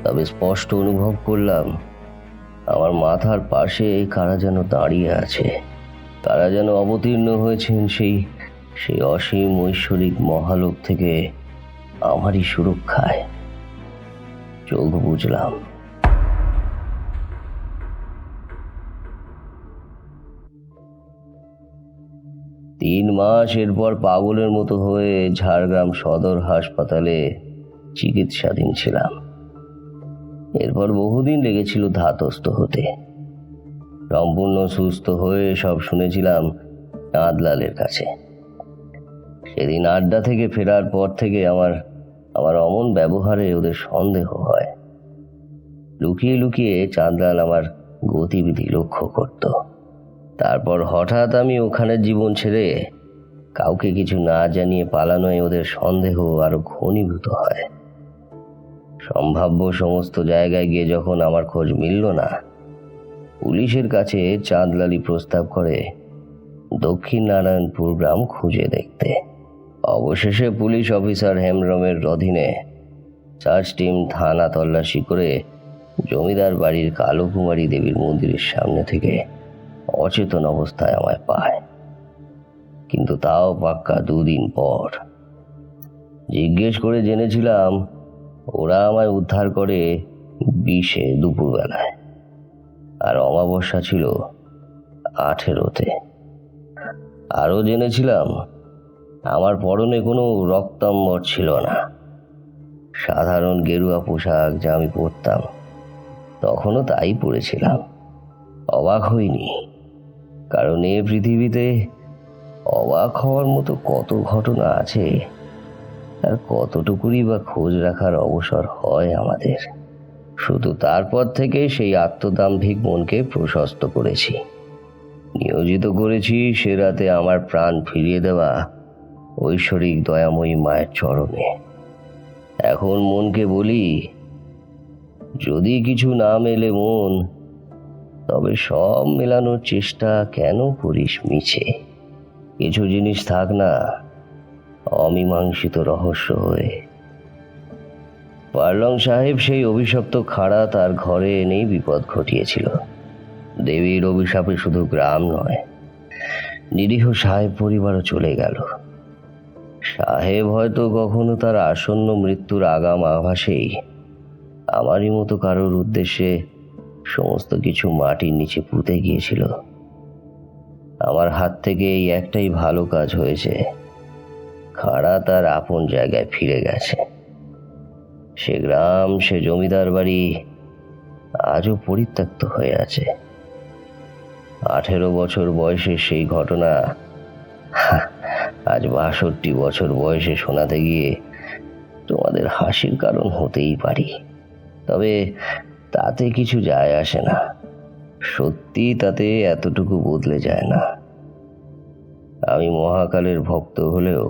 তবে স্পষ্ট অনুভব করলাম আমার মাথার পাশে কারা যেন দাঁড়িয়ে আছে, কারা যেন অবতীর্ণ হয়েছেন সেই অসীম ঐশ্বরিক মহালোক থেকে আমারই সুরক্ষায়। চোখ বুঝলাম। তিন মাস এরপর পাগলের মতো হয়ে ঝাড়গ্রাম সদর হাসপাতালে চিকিৎসাধীন ছিলাম। এরপর বহুদিন লেগেছিল ধাতস্থ হতে। সম্পূর্ণ সুস্থ হয়ে সব শুনেছিলাম চাঁদলালের কাছে। সেদিন আড্ডা থেকে ফেরার পর থেকে আমার অমন ব্যবহারে ওদের সন্দেহ হয়। লুকিয়ে লুকিয়ে চাঁদলাল আমার গতিবিধি লক্ষ্য করত। তারপর হঠাৎ আমি ওখানের জীবন ছেড়ে কাউকে কিছু না জানিয়ে পালানোয় ওদের সন্দেহ আরো ঘনীভূত হয়। সম্ভাব্য সমস্ত জায়গায় গিয়ে যখন আমার খোঁজ মিলল না, পুলিশের কাছে চাঁদলালি প্রস্তাব করে দক্ষিণ নারায়ণপুর গ্রাম খুঁজে দেখতে। অবশেষে পুলিশ অফিসার হেমব্রমের অধীনে সার্চ টিম থানা তল্লাশি করে জমিদার বাড়ির কালো কুমারী দেবীর মন্দিরের সামনে থেকে অচেতন অবস্থায় আমায় পায়, কিন্তু তাও পাক্কা 2 দিন পর। জিজ্ঞেস করে জেনেছিলাম ওরা আমায় উদ্ধার করে 20-এ দুপুরবেলায়, আর অমাবস্যা ছিল 18-তে। আরও জেনেছিলাম আমার পরনে কোনো রক্তাম্বর ছিল না। সাধারণ গেরুয়া পোশাক যা আমি পরতাম তখনও তাই পরেছিলাম। অবাক হইনি, কারণ এ পৃথিবীতে অবাক হওয়ার মতো কত ঘটনা আছে, আর কতটুকুই বা খোঁজ রাখার অবসর হয় আমাদের। শুধু তারপর থেকে সেই আত্মদাম্ভিক মনকে প্রশস্ত করেছি, নিয়োজিত করেছি সে রাতে আমার প্রাণ ফিরিয়ে দেওয়া ঐশ্বরিক দয়াময়ী মায়ের চরণে। এখন মনকে বলি, যদি কিছু না মেলে মন, তবে সব মেলানোর চেষ্টা কেন করিস মিছে? কিছু জিনিস থাক না অমীমাংসিত রহস্য হয়ে। পার্লং সাহেব সেই অভিশপ্ত খাড়া তার ঘরে এনেই বিপদ ঘটিয়েছিল। দেবীর অভিশাপে শুধু গ্রাম নয়, নিরীহ সাহেব পরিবারও চলে গেল। সাহেব হয়তো কখনো তার আসন্ন মৃত্যুর আগাম আভাসেই আমারই মতো কারোর উদ্দেশ্যে সমস্ত কিছু মাটির নিচে পুঁতে গিয়েছিল। আমার হাত থেকে এই একটাই ভালো কাজ হয়েছে, খাড়া তার আপন জায়গায় ফিরে গেছে। সে গ্রাম, সে জমিদার বাড়ি আজও পরিত্যক্ত হয়ে আছে। 18 বছর বয়সে সেই ঘটনা আজ 62 বছর বয়সে শোনাতে গিয়ে তোমাদের হাসির কারণ হতেই পারি, তবে তাতে কিছু যায় আসে না। সত্যি তাতে এতটুকু বদলে যায় না। আমি মহাকালের ভক্ত হলেও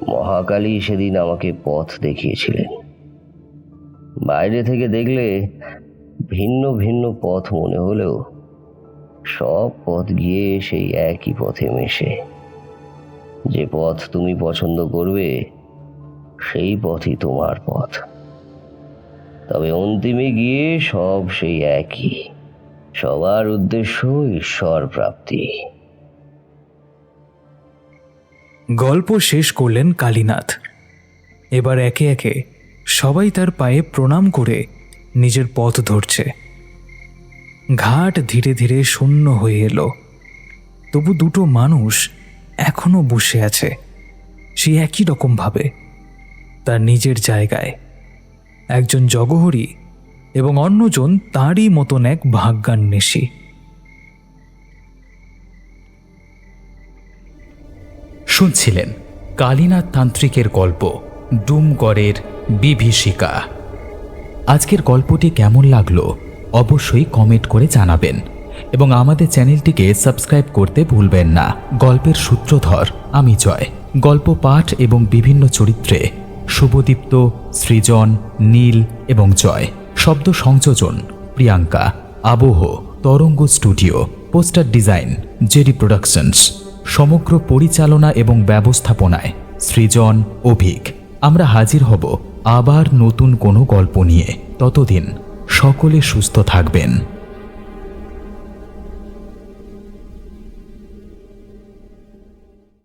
মহাকালী সেদিন আমাকে পথ দেখিয়েছিলেন। বাইরে থেকে দেখলে ভিন্ন ভিন্ন পথ মনে হলেও সব পথ গিয়ে সেই একই পথে মেশে। যে পথ তুমি পছন্দ করবে সেই পথই তোমার পথ, তবে অন্তিমে গিয়ে সব সেই একই, সবার উদ্দেশ্য ঈশ্বর প্রাপ্তি। গল্প শেষ করলেন কালীনাথ। এবার একে একে সবাই তার পায়ে প্রণাম করে নিজের পথ ধরছে। ঘাট ধীরে ধীরে শূন্য হয়ে এলো, তবু 2টো মানুষ এখনো বসে আছে সেই একই রকম ভাবে তার নিজের জায়গায়। একজন জগহরি এবং অন্যজন তারই মতন এক ভাগ্যান্বেষী। শুনছিলেন কালীনাথ তান্ত্রিকের গল্প ডুমগড়ের বিভীষিকা। আজকের গল্পটি কেমন লাগলো অবশ্যই কমেন্ট করে জানাবেন এবং আমাদের চ্যানেলটিকে সাবস্ক্রাইব করতে ভুলবেন না। গল্পের সূত্রধর আমি জয়। গল্প পাঠ এবং বিভিন্ন চরিত্রে শুভদীপ্ত, সৃজন, নীল এবং জয়। শব্দ সংযোজন প্রিয়াঙ্কা। আবহ তরঙ্গ studio. Poster design JD productions. সমগ্র পরিচালনা এবং ব্যবস্থাপনায় সৃজন, অভিক। আমরা হাজির হব আবার নতুন কোনো গল্প নিয়ে। ততদিন সকলে সুস্থ থাকবেন।